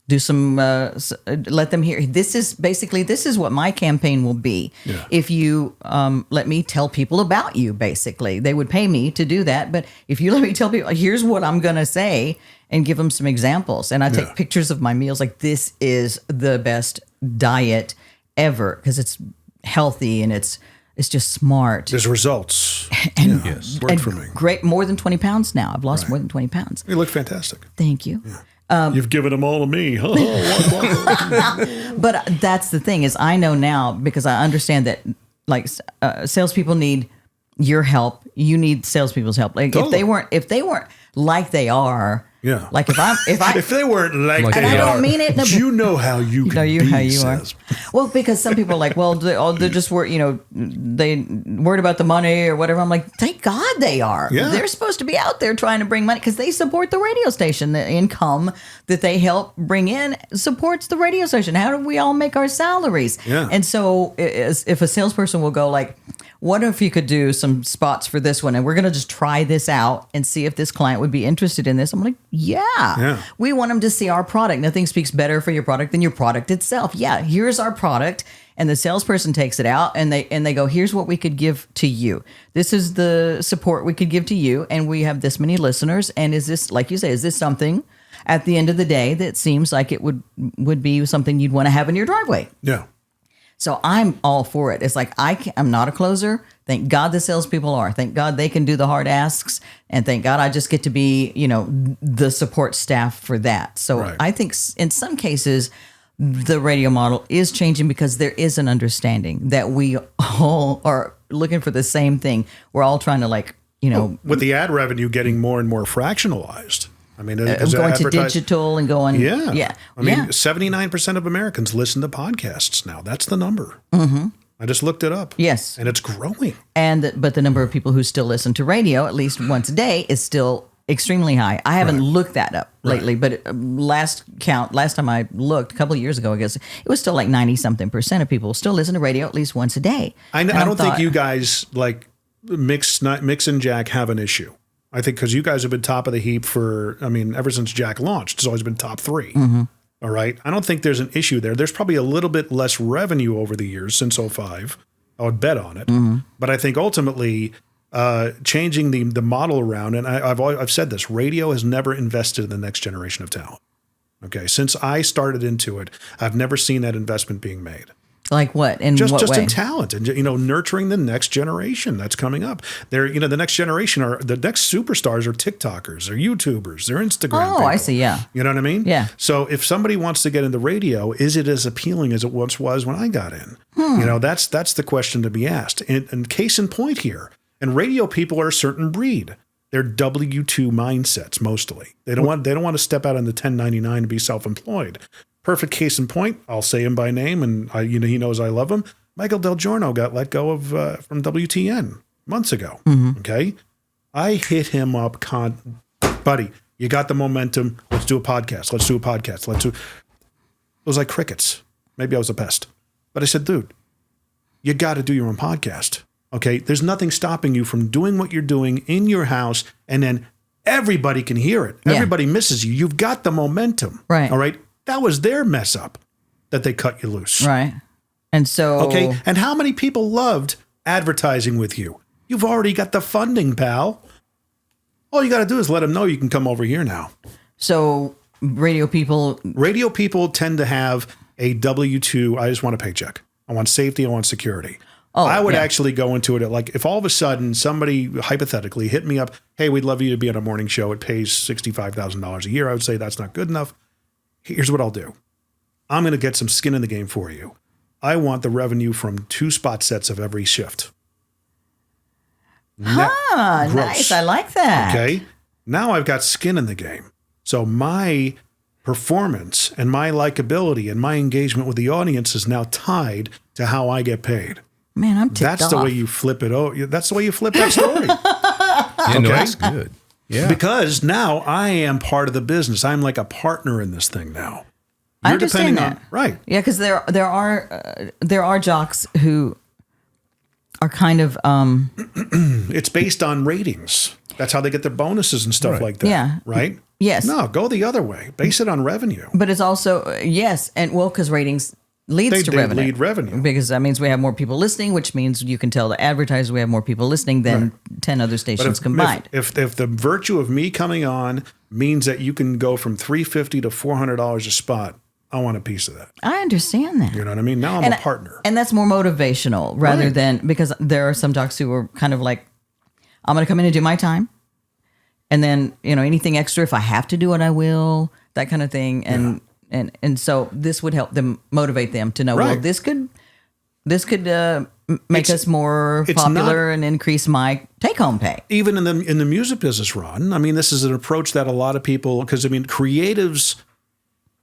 do some, let them hear. This is what my campaign will be. Yeah. If you let me tell people about you, basically. They would pay me to do that. But if you let me tell people, here's what I'm going to say, and give them some examples. And I take pictures of my meals, like, this is the best diet ever, because it's healthy and it's just smart. There's results. And, worked for me. Great, more than 20 pounds now. I've lost more than 20 pounds. You look fantastic. Thank you. Yeah. You've given them all to me. But that's the thing, is I know now, because I understand that, like, salespeople need your help. You need salespeople's help. Like, totally. if they weren't like they are. Yeah. Like if they weren't like and they I don't are, mean it. you know how you can be how you are. says. Well, because some people are like, well, they're just they worried about the money or whatever. I'm like, thank God they are. Yeah. They're supposed to be out there trying to bring money, because they support the radio station. The income that they help bring in supports the radio station. How do we all make our salaries? Yeah. And so if a salesperson will go like, what if you could do some spots for this one, and we're going to just try this out and see if this client would be interested in this? I'm like, yeah. We want them to see our product. Nothing speaks better for your product than your product itself. Yeah, here's our product. And the salesperson takes it out and they go, here's what we could give to you. This is the support we could give to you. And we have this many listeners. And is this, like you say, is this something at the end of the day that seems like it would be something you'd want to have in your driveway? Yeah. So I'm all for it. It's like, I'm not a closer. Thank God the salespeople are. Thank God they can do the hard asks. And thank God I just get to be, the support staff for that. So I think in some cases, the radio model is changing, because there is an understanding that we all are looking for the same thing. We're all trying to, like, with the ad revenue getting more and more fractionalized. I mean, going to digital and going. Yeah. I mean, 79% of Americans listen to podcasts now. That's the number. Mm-hmm. I just looked it up. Yes. And it's growing. But the number of people who still listen to radio at least once a day is still extremely high. I haven't looked that up lately, but last time I looked, a couple of years ago, I guess, it was still like 90-something% of people still listen to radio at least once a day. I don't think you guys, like, Mix and Jack have an issue. I think because you guys have been top of the heap ever since Jack launched, it's always been top 3. Mm-hmm. All right. I don't think there's an issue there. There's probably a little bit less revenue over the years since 2005. I would bet on it. Mm-hmm. But I think ultimately changing the model around, and I've said this, radio has never invested in the next generation of talent. Okay. Since I started into it, I've never seen that investment being made. Like what? In what way? Just in talent and, nurturing the next generation that's coming up. The next generation the next superstars are TikTokers, they're YouTubers, they're Instagram people. I see. Yeah. You know what I mean? Yeah. So if somebody wants to get into radio, is it as appealing as it once was when I got in? That's the question to be asked. And case in point here, and radio people are a certain breed. They're W-2 mindsets mostly. They don't want to step out on the 1099 and be self-employed. Perfect case in point, I'll say him by name, and he knows I love him. Michael Del Giorno got let go of from WTN months ago. Mm-hmm. Okay, I hit him up, buddy. You got the momentum. Let's do a podcast. It was like crickets. Maybe I was a pest, but I said, dude, you got to do your own podcast. Okay, there's nothing stopping you from doing what you're doing in your house, and then everybody can hear it. Yeah. Everybody misses you. You've got the momentum. Right. All right. That was their mess up that they cut you loose. Right. And so. Okay. And how many people loved advertising with you? You've already got the funding, pal. All you got to do is let them know you can come over here now. So radio people tend to have a W-2. I just want a paycheck. I want safety. I want security. I would actually go into it like if all of a sudden somebody hypothetically hit me up, hey, we'd love you to be on a morning show. It pays $65,000 a year. I would say that's not good enough. Here's what I'll do. I'm going to get some skin in the game for you. I want the revenue from 2 spot sets of every shift. Nice. I like that. Okay. Now I've got skin in the game. So my performance and my likability and my engagement with the audience is now tied to how I get paid. Man, I'm ticked That's off. the way you flip it. That's the way you flip that story. That's good. Yeah. Because now I am part of the business. I'm like a partner in this thing now. I understand that. Right. Yeah, because there are jocks who are kind of It's based on ratings. That's how they get their bonuses and stuff Right. like that. Yeah. Right? Yes. No, go the other way. Base it on revenue. But it's also yes, and well, because ratings leads to They revenue. lead revenue. Because that means we have more people listening, which means you can tell the advertiser we have more people listening than 10 other stations combined. If the virtue of me coming on means that you can go from $350 to $400 a spot, I want a piece of that. I understand that. You know what I mean? Now I'm a partner. And that's more motivational rather Right. than because there are some docs who are kind of like, I'm going to come in and do my time. And then, anything extra, if I have to do it, I will, that kind of thing. And so this would help them motivate them to know, well, Right. this could make us more it's popular and increase my take home pay. Even in the music business, Ron, I mean, this is an approach that a lot of people, because I mean, creatives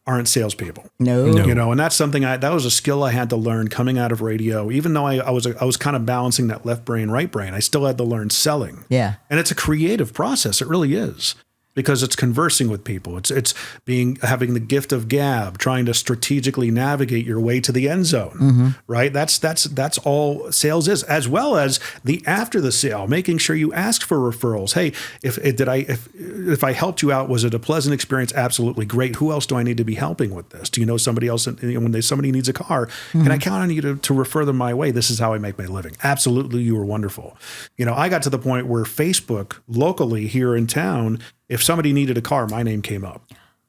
aren't salespeople. No. And that's something that was a skill I had to learn coming out of radio. Even though I was kind of balancing that left brain, right brain, I still had to learn selling. Yeah. And it's a creative process. It really is. Because it's conversing with people. It's having the gift of gab, trying to strategically navigate your way to the end zone, right? That's all sales is, as well as the after the sale, making sure you ask for referrals. Hey, if I helped you out, was it a pleasant experience? Absolutely great. Who else do I need to be helping with this? Do you know somebody else? When somebody needs a car, can I count on you to refer them my way? This is how I make my living. Absolutely, you were wonderful. I got to the point where Facebook locally here in town, if somebody needed a car, my name came up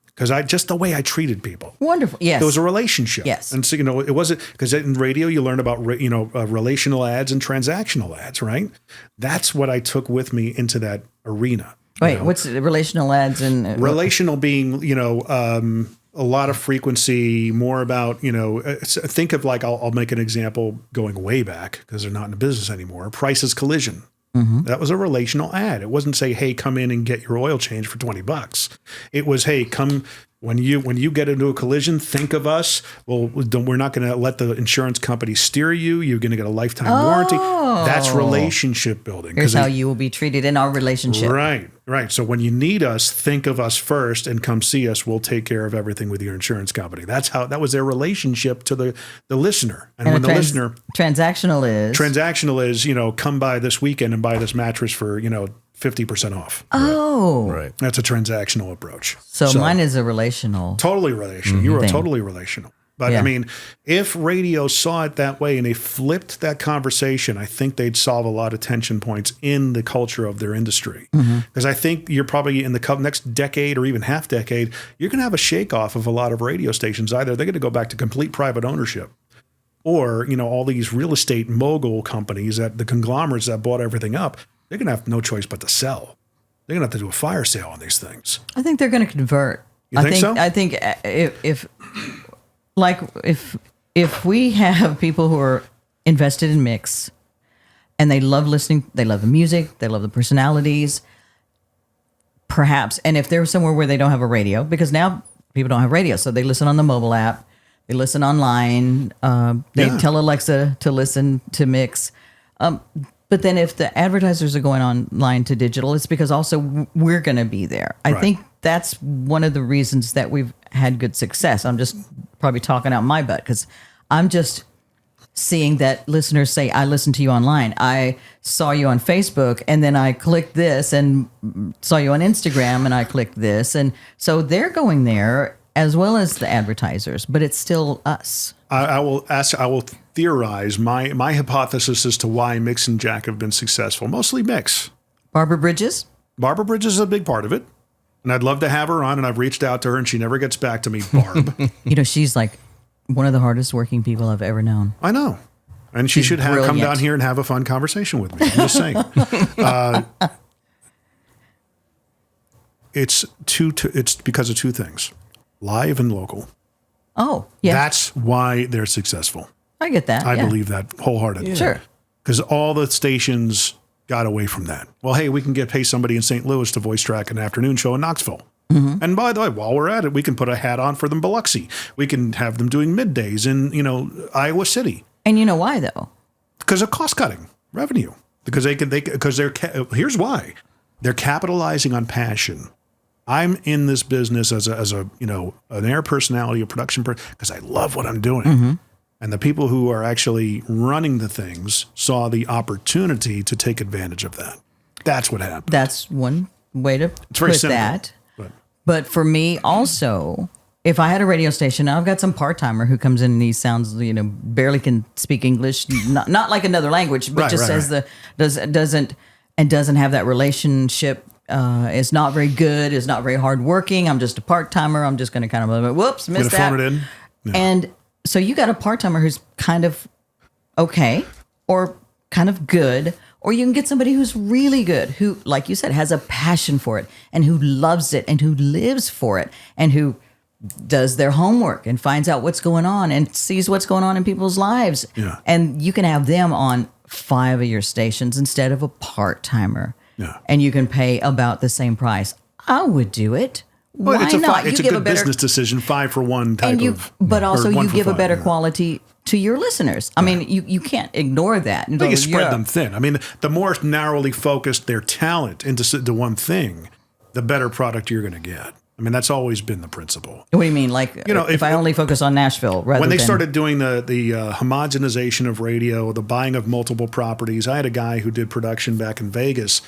because just the way I treated people. Wonderful. Yes. There was a relationship. Yes. And so, it wasn't because in radio, you learn about, relational ads and transactional ads, right? That's what I took with me into that arena. Wait, what's the relational ads and Relational being, a lot of frequency, more about, think of like, I'll make an example going way back because they're not in the business anymore. Prices Collision. That was a relational ad. It wasn't say, hey, come in and get your oil change for $20. It was, hey, come when you get into a collision, think of us. Well, we're not going to let the insurance company steer you. You're going to get a lifetime warranty. That's relationship building. Here's how you will be treated in our relationship. Right. So when you need us, think of us first and come see us. We'll take care of everything with your insurance company. That was their relationship to the listener. And when the listener transactional is, come by this weekend and buy this mattress for, 50% off. Oh. Right. That's a transactional approach. So mine is a relational. Totally relational. You were totally relational. But I mean, if radio saw it that way and they flipped that conversation, I think they'd solve a lot of tension points in the culture of their industry. Because I think you're probably in the next decade or even half decade, you're going to have a shake off of a lot of radio stations. Either they're going to go back to complete private ownership, or, all these real estate mogul companies, that the conglomerates that bought everything up, they're going to have no choice but to sell. They're going to have to do a fire sale on these things. I think they're going to convert. You think so? I think if we have people who are invested in mix and they love listening, they love the music, they love the personalities, perhaps, and if they're somewhere where they don't have a radio, because now people don't have radio, so they listen on the mobile app, they listen online, they tell Alexa to listen to mix. But then if the advertisers are going online to digital, it's because also we're going to be there. I think that's one of the reasons that we've had good success. I'm just probably talking out my butt because I'm just seeing that listeners say, I listened to you online. I saw you on Facebook and then I clicked this and saw you on Instagram and I clicked this. And so they're going there as well as the advertisers, but it's still us. I will theorize my hypothesis as to why Mix and Jack have been successful. Mostly Mix. Barbara Bridges? Barbara Bridges is a big part of it. And I'd love to have her on, and I've reached out to her, and she never gets back to me, Barb. She's like one of the hardest working people I've ever known. I know. And she should come down here and have a fun conversation with me. I'm just saying. It's because of two things. Live and local. Oh, yeah. That's why they're successful. I get that. I believe that wholeheartedly. Sure. Because all the stations got away from that. Well, hey, we can pay somebody in St. Louis to voice track an afternoon show in Knoxville. And by the way, while we're at it, we can put a hat on for them Biloxi. We can have them doing middays in, Iowa City. And you know why, though? Because of cost cutting, revenue. Because here's why. They're capitalizing on passion. I'm in this business as a an air personality, a production person, because I love what I'm doing. And the people who are actually running the things saw the opportunity to take advantage of that. That's what happened. That's one way to very put simple, that. But for me also, if I had a radio station, now I've got some part-timer who comes in and he sounds, barely can speak English, not like another language, but doesn't have that relationship. Is not very good, is not very hardworking. I'm just a part-timer. I'm just going to kind of, whoops, missed that. Phone it in. Yeah. And so you got a part-timer who's kind of okay or kind of good, or you can get somebody who's really good, who, like you said, has a passion for it and who loves it and who lives for it and who does their homework and finds out what's going on and sees what's going on in people's lives. Yeah. And you can have them on 5 of your stations instead of a part-timer. Yeah. And you can pay about the same price. I would do it. Well, Why not? It's a good business decision, 5 for 1 type of. But also you give a better yeah. quality to your listeners. I mean, you can't ignore that. You spread them thin. I mean, the more narrowly focused their talent into one thing, the better product you're going to get. I mean, that's always been the principle. What do you mean? Like, if I only focus on Nashville rather when they than... started doing the homogenization of radio, the buying of multiple properties, I had a guy who did production back in Vegas.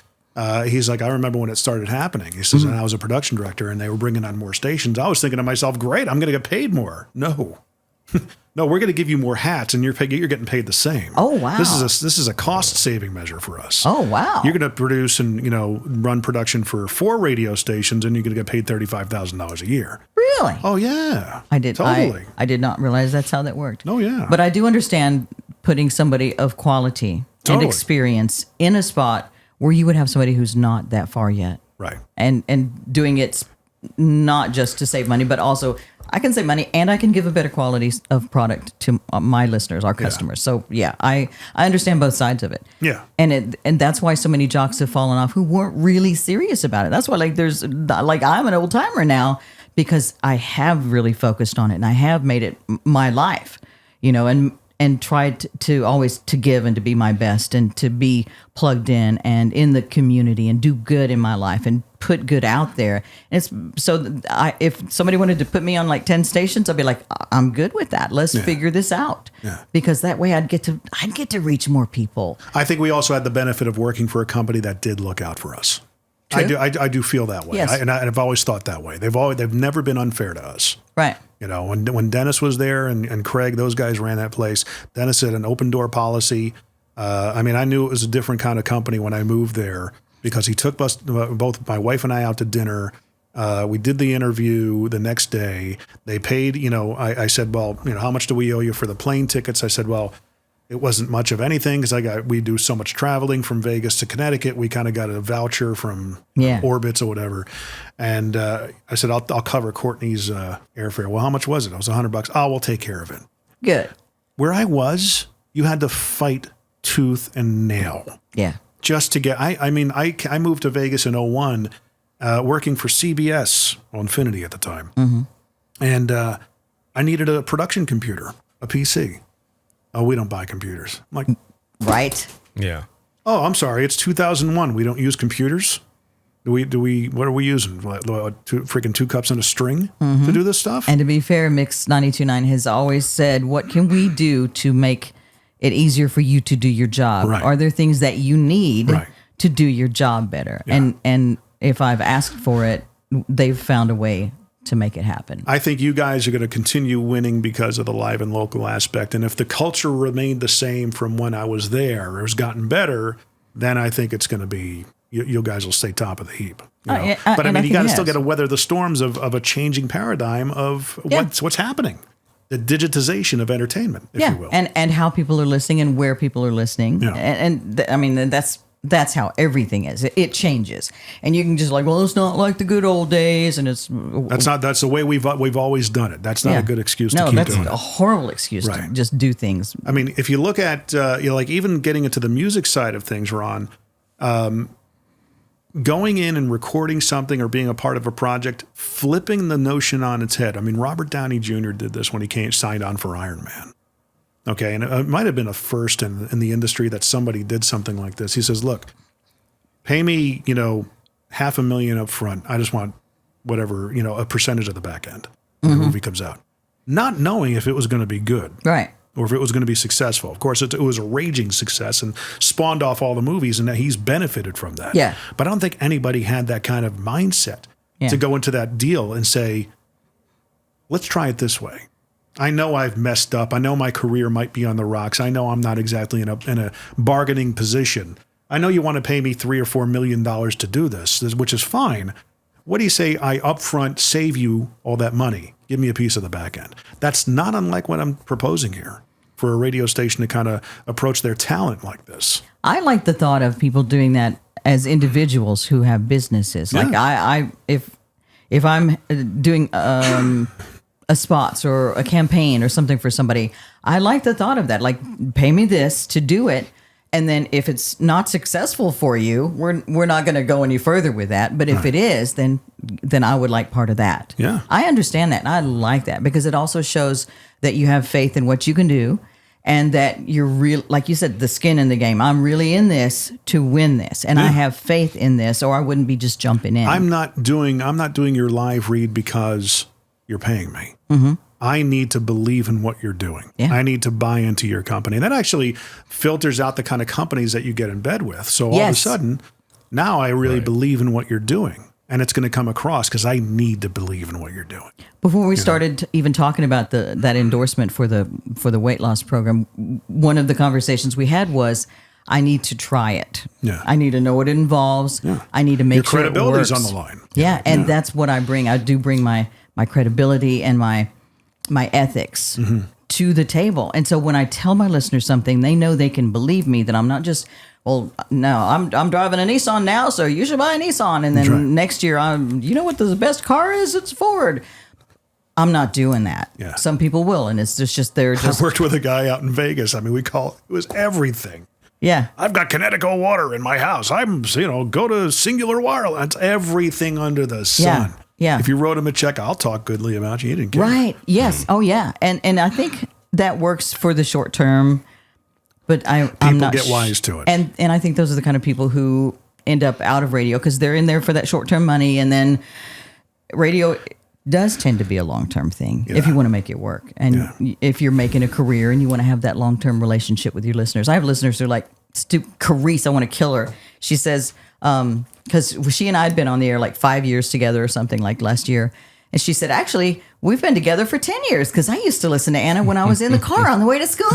He's like, I remember when it started happening. He says, and I was a production director and they were bringing on more stations. I was thinking to myself, great, I'm going to get paid more. No. No, we're going to give you more hats and you're getting paid the same. Oh, wow. This is a cost saving measure for us. Oh, wow. You're going to produce and, run production for 4 radio stations and you're going to get paid $35,000 a year. Really? Oh, yeah. I did. Totally. I did not realize that's how that worked. Oh, yeah. But I do understand putting somebody of quality and experience in a spot where you would have somebody who's not that far yet. Right. And doing it not just to save money, but also I can save money and I can give a better quality of product to my listeners, our customers. So yeah, I understand both sides of it. Yeah. And that's why so many jocks have fallen off who weren't really serious about it. That's why I'm an old timer now because I have really focused on it and I have made it my life, and tried to always to give and to be my best and to be plugged in and in the community and do good in my life and put good out there. And it's so if somebody wanted to put me on like 10 stations, I'd be like, I'm good with that. Let's figure this out. Yeah. Because that way I'd get to reach more people. I think we also had the benefit of working for a company that did look out for us. True. I do feel that way. Yes. And I've always thought that way. They've never been unfair to us. Right. When Dennis was there and Craig, those guys ran that place. Dennis had an open door policy. I knew it was a different kind of company when I moved there because he took us, both my wife and I, out to dinner. We did the interview the next day. They paid, I said, well, how much do we owe you for the plane tickets? I said, well, it wasn't much of anything because we do so much traveling from Vegas to Connecticut. We kind of got a voucher from Orbitz or whatever. And I said, I'll cover Courtney's airfare. Well, how much was it? It was $100. Oh, we'll take care of it. Good. Where I was, you had to fight tooth and nail. Yeah. Just to get, I moved to Vegas in 2001, working for CBS on Infinity at the time. Mm-hmm. And I needed a production computer, a PC. Oh, we don't buy computers. I'm like, right. Yeah. Oh, I'm sorry. It's 2001. We don't use computers. What are we using? Freaking 2 cups and a string to do this stuff? And to be fair, Mix 92.9 has always said, what can we do to make it easier for you to do your job? Right. Are there things that you need to do your job better? Yeah. And if I've asked for it, they've found a way to make it happen. I think you guys are going to continue winning because of the live and local aspect. And if the culture remained the same from when I was there or has gotten better, then I think it's going to be, you guys will stay top of the heap. But you got to still get to weather the storms of a changing paradigm of what's happening. The digitization of entertainment, if you will. And how people are listening and where people are listening. Yeah. That's how everything is. It changes, and you can just well, it's not like the good old days, and it's that's the way we've always done it. That's not a good excuse to keep doing it. No, that's a horrible excuse to just do things. I mean, if you look at even getting into the music side of things, Ron, going in and recording something or being a part of a project, flipping the notion on its head. I mean, Robert Downey Jr. did this when he signed on for Iron Man. Okay, and it might have been a first in the industry that somebody did something like this. He says, look, pay me, $500,000 up front. I just want whatever, a percentage of the back end when the movie comes out. Not knowing if it was going to be good. Right. Or if it was going to be successful. Of course, it was a raging success and spawned off all the movies, and that he's benefited from that. Yeah. But I don't think anybody had that kind of mindset to go into that deal and say, let's try it this way. I know I've messed up. I know my career might be on the rocks. I know I'm not exactly in a bargaining position. I know you want to pay me $3 or $4 million to do this, which is fine. What do you say I upfront save you all that money? Give me a piece of the back end. That's not unlike what I'm proposing here for a radio station to kind of approach their talent like this. I like the thought of people doing that as individuals who have businesses. Yeah. Like if I'm doing a spots or a campaign or something for somebody, I like the thought of that. Like, pay me this to do it. And then if it's not successful for you, we're not going to go any further with that. But if it is, then I would like part of that. Yeah. I understand that. And I like that because it also shows that you have faith in what you can do and that you're real, like you said, the skin in the game. I'm really in this to win this. And I have faith in this, or I wouldn't be just jumping in. I'm not doing your live read because you're paying me. Mm-hmm. I need to believe in what you're doing. Yeah. I need to buy into your company. And that actually filters out the kind of companies that you get in bed with. So all of a sudden, now I really believe in what you're doing. And it's going to come across because I need to believe in what you're doing. Before we started even talking about that endorsement for the weight loss program, one of the conversations we had was, I need to try it. Yeah. I need to know what it involves. Yeah. I need to make sure it works. Your credibility's on the line. Yeah, and that's what I bring. I do bring my credibility and my ethics to the table. And so when I tell my listeners something, they know they can believe me, that I'm not just, well, no, I'm driving a Nissan now, so you should buy a Nissan. And then next year, you know what the best car is? It's Ford. I'm not doing that. Yeah. Some people will, and it's just they're just. I worked with a guy out in Vegas. I mean, it was everything. Yeah. I've got Connecticut water in my house. I'm, go to Singular Wireless. It's everything under the sun. Yeah. If you wrote him a check, I'll talk goodly about you. He didn't care. Right. Yes. Oh, yeah. And I think that works for the short term, but I'm not. People get wise to it. And I think those are the kind of people who end up out of radio because they're in there for that short term money, and then radio does tend to be a long term thing if you want to make it work, and if you're making a career and you want to have that long term relationship with your listeners. I have listeners who are like, Carice, I want to kill her. She says, because she and I had been on the air like 5 years together or something like last year. And she said, actually, we've been together for 10 years because I used to listen to Anna when I was in the car on the way to school.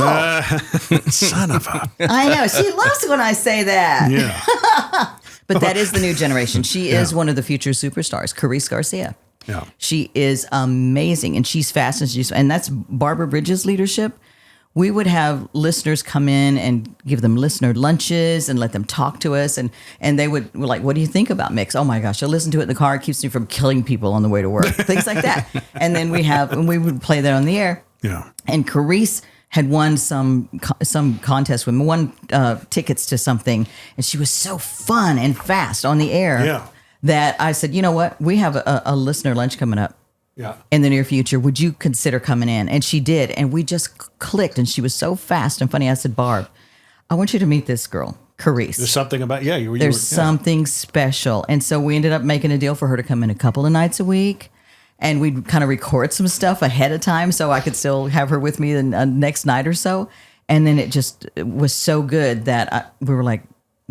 Son of a. I know. She loves when I say that. Yeah. But that is the new generation. She is one of the future superstars, Carice Garcia. Yeah. She is amazing, and she's fast, and that's Barbara Bridges' leadership. We would have listeners come in and give them listener lunches and let them talk to us, and they would like, what do you think about Mix? Oh my gosh, I listen to it in the car. It keeps me from killing people on the way to work. Things like that. And then we would play that on the air. Yeah. And Carice had won some contest with won tickets to something, and she was so fun and fast on the air. Yeah. That I said, you know what? We have a listener lunch coming up in the near future. Would you consider coming in? And she did. And we just clicked. And she was so fast and funny. I said, Barb, I want you to meet this girl, Carice. There's something about, there's something special. And so we ended up making a deal for her to come in a couple of nights a week. And we'd kind of record some stuff ahead of time so I could still have her with me the next night or so. And then it was so good that we were like,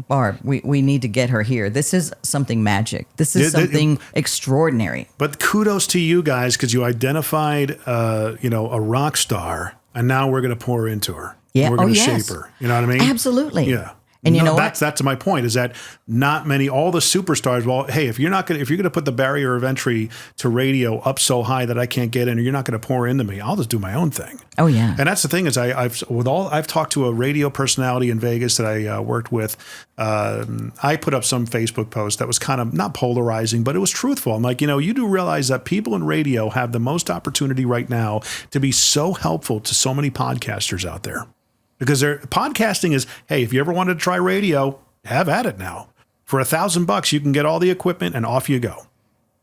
Barb, we need to get her here. This is something magic. This is something extraordinary. But kudos to you guys because you identified, a rock star, and now we're going to pour into her. Yeah, we're going to shape her. You know what I mean? Absolutely. Yeah. And you know what? That's my point, is that not many, all the superstars, well, hey, if you're going to put the barrier of entry to radio up so high that I can't get in, or you're not going to pour into me, I'll just do my own thing. Oh yeah. And that's the thing is I've talked to a radio personality in Vegas that I worked with. I put up some Facebook post that was kind of not polarizing, but it was truthful. I'm like, you do realize that people in radio have the most opportunity right now to be so helpful to so many podcasters out there. Because podcasting is, hey, if you ever wanted to try radio, have at it now. For $1,000, you can get all the equipment and off you go.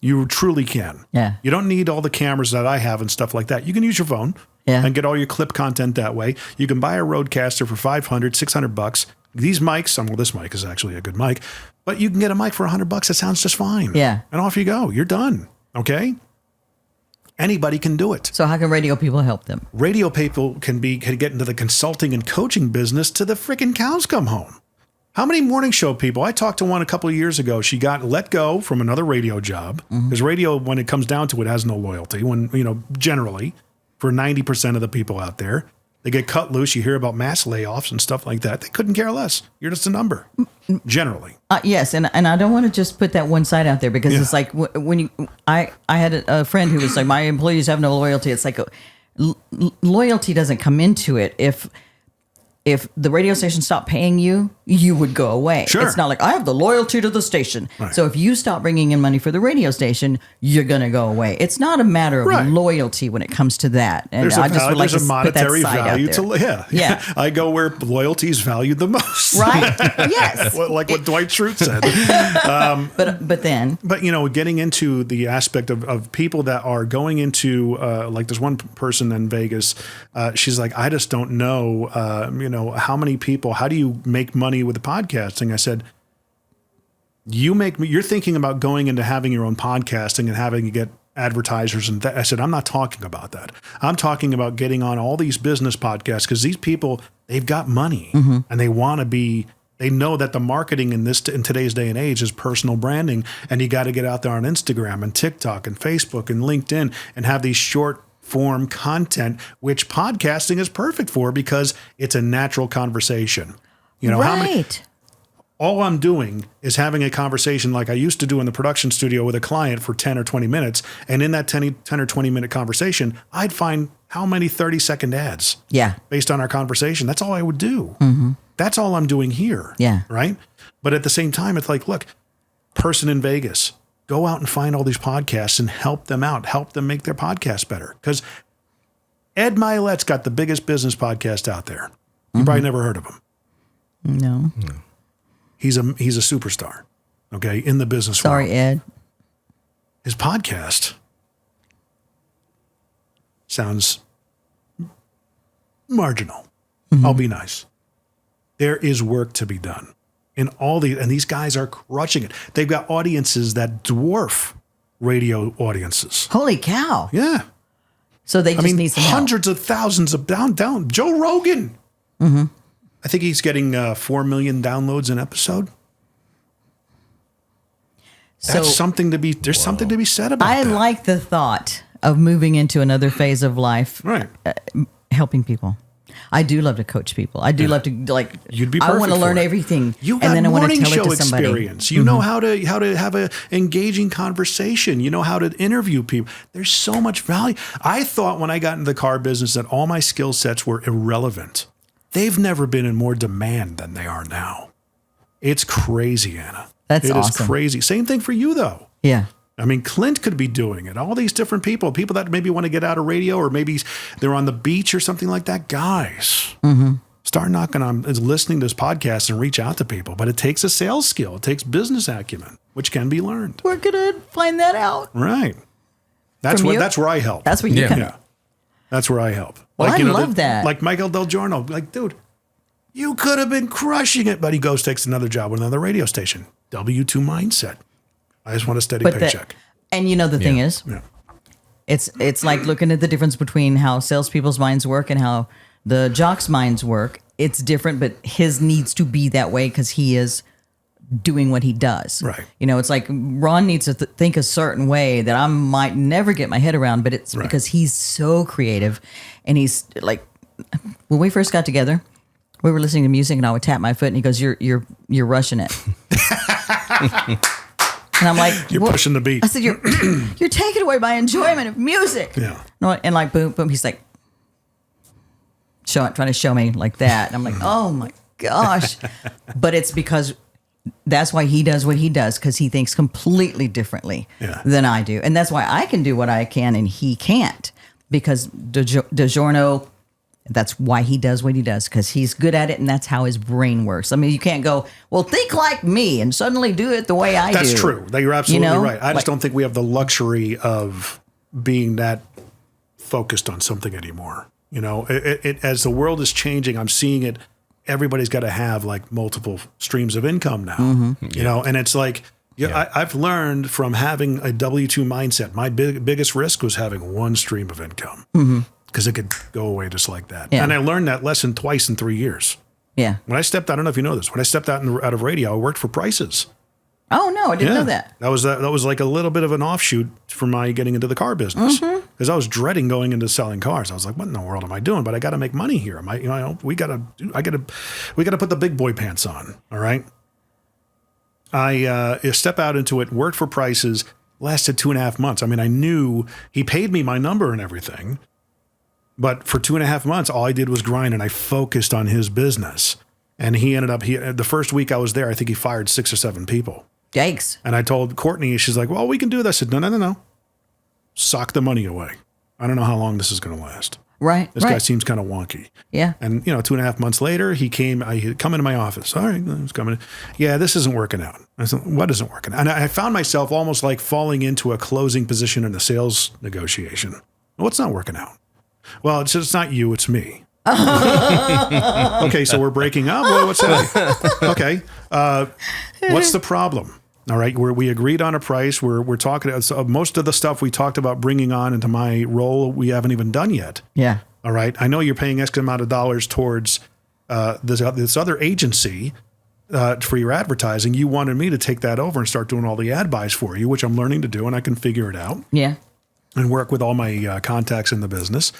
You truly can. Yeah. You don't need all the cameras that I have and stuff like that. You can use your phone and get all your clip content that way. You can buy a Roadcaster for $500, $600. these mics, well, this mic is actually a good mic, but you can get a mic for $100 that sounds just fine. Yeah. And off you go. You're done. Okay? Anybody can do it. So how can radio people help them? Radio people can get into the consulting and coaching business to the freaking cows come home. How many morning show people? I talked to one a couple of years ago. She got let go from another radio job because radio, when it comes down to it, has no loyalty. When, generally for 90% of the people out there, they get cut loose. You hear about mass layoffs and stuff like that. They couldn't care less. You're just a number, generally. Yes, and I don't want to just put that one side out there because it's like when I had a friend who was like, my employees have no loyalty. It's like loyalty doesn't come into it if the radio station stopped paying you, you would go away. Sure. It's not like I have the loyalty to the station. Right. So if you stop bringing in money for the radio station, you're going to go away. It's not a matter of loyalty when it comes to that. And There's I just would like to a monetary put that side value out there. yeah. I go where loyalty is valued the most. Right? Yes. Like what Dwight Schrute said. But getting into the aspect of people that are going into, like there's one person in Vegas, she's like, I just don't know, how many people, how do you make money with the podcasting? I said, you're thinking about going into having your own podcasting and having to get advertisers. And I said, I'm not talking about that. I'm talking about getting on all these business podcasts because these people, they've got money and they want to be, they know that the marketing in today's day and age is personal branding. And you got to get out there on Instagram and TikTok and Facebook and LinkedIn and have these short form content, which podcasting is perfect for because it's a natural conversation. All I'm doing is having a conversation like I used to do in the production studio with a client for 10 or 20 minutes. And in that 10 or 20 minute conversation, I'd find how many 30-second ads based on our conversation. That's all I would do. That's all I'm doing here. Yeah. Right. But at the same time, it's like, look, person in Vegas, go out and find all these podcasts and help them out. Help them make their podcast better. Because Ed Milet's got the biggest business podcast out there. You probably never heard of him. No. He's a superstar, okay, in the business world. Sorry, Ed. His podcast sounds marginal. I'll be nice. There is work to be done. And these guys are crushing it. They've got audiences that dwarf radio audiences. Holy cow. Yeah. So they just need some hundreds of thousands of down. Joe Rogan. I think he's getting 4 million downloads an episode. That's something to be, there's something to be said about that. I like the thought of moving into another phase of life. Right. Helping people. I do love to coach people. I do love to You'd be perfect I want to learn for it. everything. You and got then I want to morning tell show it to somebody. experience. You know how to have a engaging conversation. You know how to interview people. There's so much value. I thought when I got into the car business that all my skill sets were irrelevant. They've never been in more demand than they are now. It's crazy, Anna. That's awesome. It is awesome. crazy. Same thing for you, though. Yeah. I mean, Clint could be doing it. All these different people that maybe want to get out of radio or maybe they're on the beach or something like that. Guys, start knocking on, listening to this podcast and reach out to people. But it takes a sales skill. It takes business acumen, which can be learned. We're going to find that out. Right. That's where I help. That's where you come. Yeah. That's where I help. Well, I love that. Like Michael Del Giorno, like, dude, you could have been crushing it, but he takes another job with another radio station. W-2 mindset. I just want a steady paycheck. And the thing is, it's like looking at the difference between how salespeople's minds work and how the jock's minds work. It's different, but his needs to be that way because he is doing what he does. Right. It's like Ron needs to think a certain way that I might never get my head around, but it's because he's so creative. And he's like, when we first got together, we were listening to music and I would tap my foot and he goes, you're rushing it. And I'm like, you're pushing the beat. I said, you're taking away my enjoyment of music. Yeah. And like, boom, boom. He's like, trying to show me like that. And I'm like, oh my gosh. But it's because that's why he does what he does, because he thinks completely differently than I do. And that's why I can do what I can and he can't, because DiGiorno, that's why he does what he does, because he's good at it and that's how his brain works. I mean, you can't go, well, think like me and suddenly do it the way I do. That's true. You're absolutely right. I just don't think we have the luxury of being that focused on something anymore. As the world is changing, I'm seeing it everybody's got to have like multiple streams of income now, you know, and it's like, I've learned from having a W-2 mindset, my biggest risk was having one stream of income because it could go away just like that. And I learned that lesson twice in 3 years. Yeah. When I stepped out, I don't know if you know this, when I stepped out of radio, I worked for Prices. Oh, no, I didn't know that. That was like a little bit of an offshoot from my getting into the car business because I was dreading going into selling cars. I was like, what in the world am I doing? But I got to make money here. We got to put the big boy pants on. All right. I step out into it, worked for Prices, lasted 2.5 months. I mean, I knew he paid me my number and everything, but for 2.5 months, all I did was grind and I focused on his business. And he ended up, the first week I was there, I think he fired 6 or 7 people. Yikes. And I told Courtney, she's like, well, we can do this. I said, no. Sock the money away. I don't know how long this is going to last. Right. This guy seems kind of wonky. Yeah. And, 2.5 months later, he'd come into my office. All right, he's coming. Yeah, this isn't working out. I said, what isn't working out? And I found myself almost like falling into a closing position in a sales negotiation. What's not working out? Well, it's not you, it's me. Okay, so we're breaking up? Well, what's that? Okay. What's the problem? All right, we agreed on a price. We're talking. So most of the stuff we talked about bringing on into my role, we haven't even done yet. Yeah. All right. I know you're paying X amount of dollars towards this other agency for your advertising. You wanted me to take that over and start doing all the ad buys for you, which I'm learning to do, and I can figure it out. Yeah. And work with all my contacts in the business.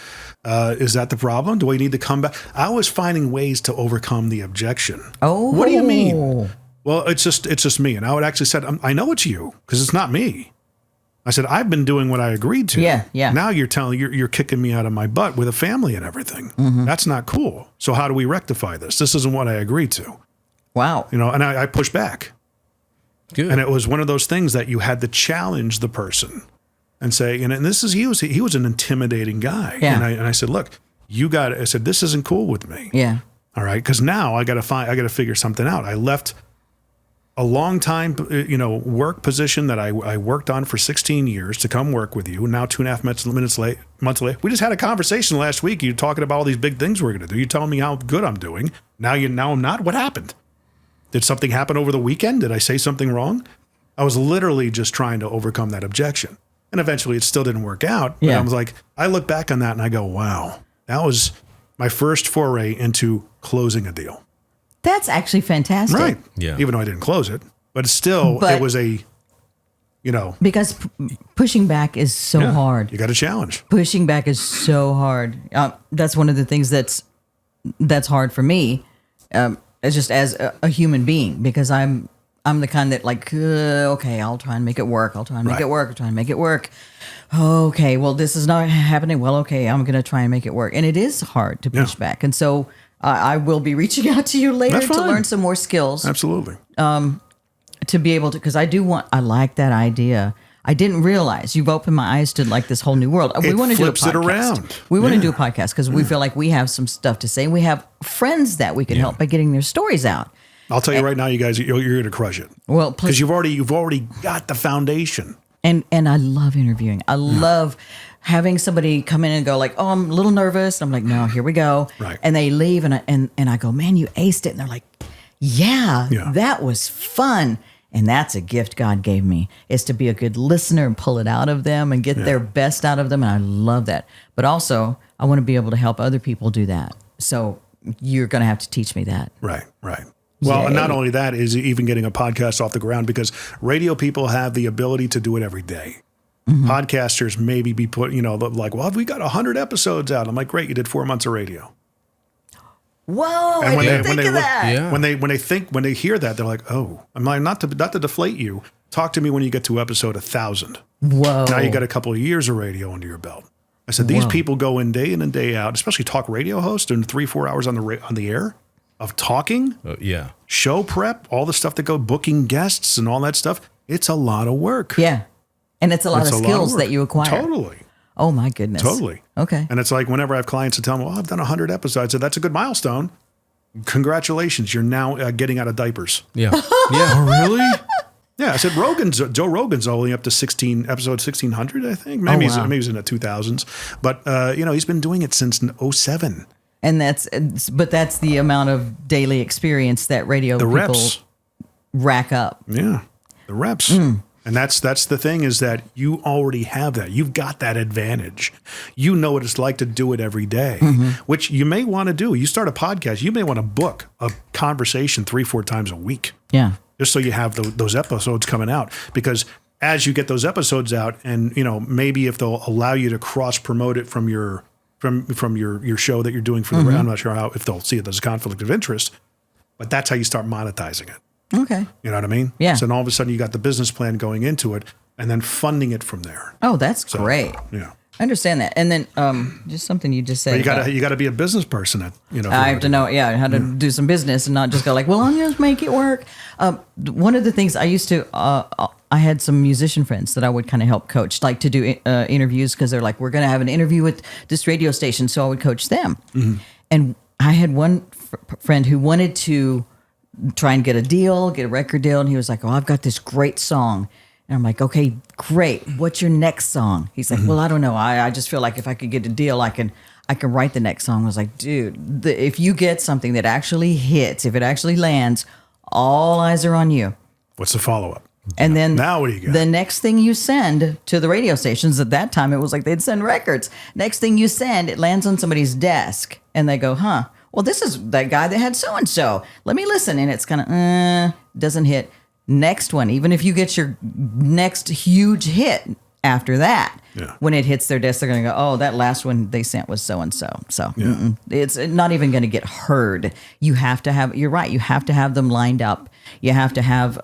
Is that the problem? Do I need to come back? I was finding ways to overcome the objection. Oh. What do you mean? Well, it's just me. And I would actually said, I know it's you because it's not me. I said, I've been doing what I agreed to. Yeah. Now you're kicking me out of my butt with a family and everything. That's not cool. So how do we rectify this? This isn't what I agreed to. Wow. And I pushed back. Good. And it was one of those things that you had to challenge the person and say, and this is, he was an intimidating guy. Yeah. And I said, look, I said, this isn't cool with me. Yeah. All right. Cause now I got to figure something out. I left a long time, work position that I worked on for 16 years to come work with you. Now 2.5 months late. We just had a conversation last week. You're talking about all these big things we're going to do. You're telling me how good I'm doing. Now I'm not. What happened? Did something happen over the weekend? Did I say something wrong? I was literally just trying to overcome that objection. And eventually it still didn't work out. But I was like, I look back on that and I go, wow, that was my first foray into closing a deal. That's actually fantastic. Right. Yeah. Even though I didn't close it, but still, it was because pushing back is so hard. You got a challenge. Pushing back is so hard. That's one of the things that's hard for me, just as a human being, because I'm the kind that like, okay, I'll try and make it work. I'll try and make it work. I'll try and make it work. Okay, well, this is not happening. Well, okay, I'm going to try and make it work. And it is hard to push back. And so I will be reaching out to you later to learn some more skills. Absolutely. To be able to, because I like that idea. I didn't realize you've opened my eyes to like this whole new world. We want to do a podcast. It around. We want to do a podcast because we feel like we have some stuff to say. We have friends that we can help by getting their stories out. I'll tell you right now, you guys, you're going to crush it. Well, because you've already got the foundation. And I love interviewing. I love having somebody come in and go like, "Oh, I'm a little nervous." And I'm like, "No, here we go." Right. And they leave, and I go, "Man, you aced it." And they're like, "Yeah, that was fun." And that's a gift God gave me, is to be a good listener and pull it out of them and get their best out of them. And I love that. But also, I want to be able to help other people do that. So you're going to have to teach me that. Right. Well, and not only that is even getting a podcast off the ground, because radio people have the ability to do it every day. Podcasters maybe be put, like, well, we got 100 episodes out. I'm like, great, you did 4 months of radio. Whoa, I didn't think of that. Yeah. When they hear that, they're like, oh, I'm like, not to deflate you. Talk to me when you get to episode 1,000. Whoa. Now you got a couple of years of radio under your belt. I said, these people go in and day out, especially talk radio hosts, doing 3-4 hours on the air of talking. Show prep, all the stuff that go booking guests and all that stuff. It's a lot of work. Yeah. And it's a lot of skills that you acquire. Totally. Oh my goodness. Totally. Okay. And it's like whenever I have clients that tell me, well, I've done 100 episodes. I said, that's a good milestone. Congratulations. You're now getting out of diapers. Yeah. Oh, really? Yeah. I said, Joe Rogan's only up to episode 1600, I think. Maybe he's in the 2000s. But, he's been doing it since 2007. And that's the amount of daily experience that radio The people reps. rack up. Yeah, the reps. And that's the thing, is that you already have that. You've got that advantage. You know what it's like to do it every day, which you may want to do. You start a podcast, you may want to book a conversation 3-4 times a week. Yeah. Just so you have those episodes coming out. Because as you get those episodes out, and maybe if they'll allow you to cross promote it from your show that you're doing for the I'm not sure if they'll see it as a conflict of interest, but that's how you start monetizing it. Okay. You know what I mean? Yeah. So then all of a sudden you got the business plan going into it, and then funding it from there. Oh, that's great. Yeah. I understand that. And then just something you just said. But you got to be a business person. I have to know, how to do some business and not just go like, well, I'm going to make it work. One of the things I used to, I had some musician friends that I would kind of help coach, like to do interviews, because they're like, we're going to have an interview with this radio station. So I would coach them. And I had one friend who wanted to try and get a record deal. And he was like, oh, I've got this great song. And I'm like, okay, great. What's your next song? He's like, well, I don't know. I just feel like if I could get a deal, I can write the next song. I was like, dude, if you get something that actually hits, if it actually lands, all eyes are on you. What's the follow-up? And then now what do you got? The next thing you send to the radio stations, at that time, it was like they'd send records. Next thing you send, it lands on somebody's desk and they go, well, this is that guy that had so-and-so. Let me listen. And it's kind of, doesn't hit. Next one, even if you get your next huge hit after that, when it hits their desk, they're going to go, oh, that last one they sent was so-and-so. So it's not even going to get heard. You have to have, you're right, you have to have them lined up. You have to have,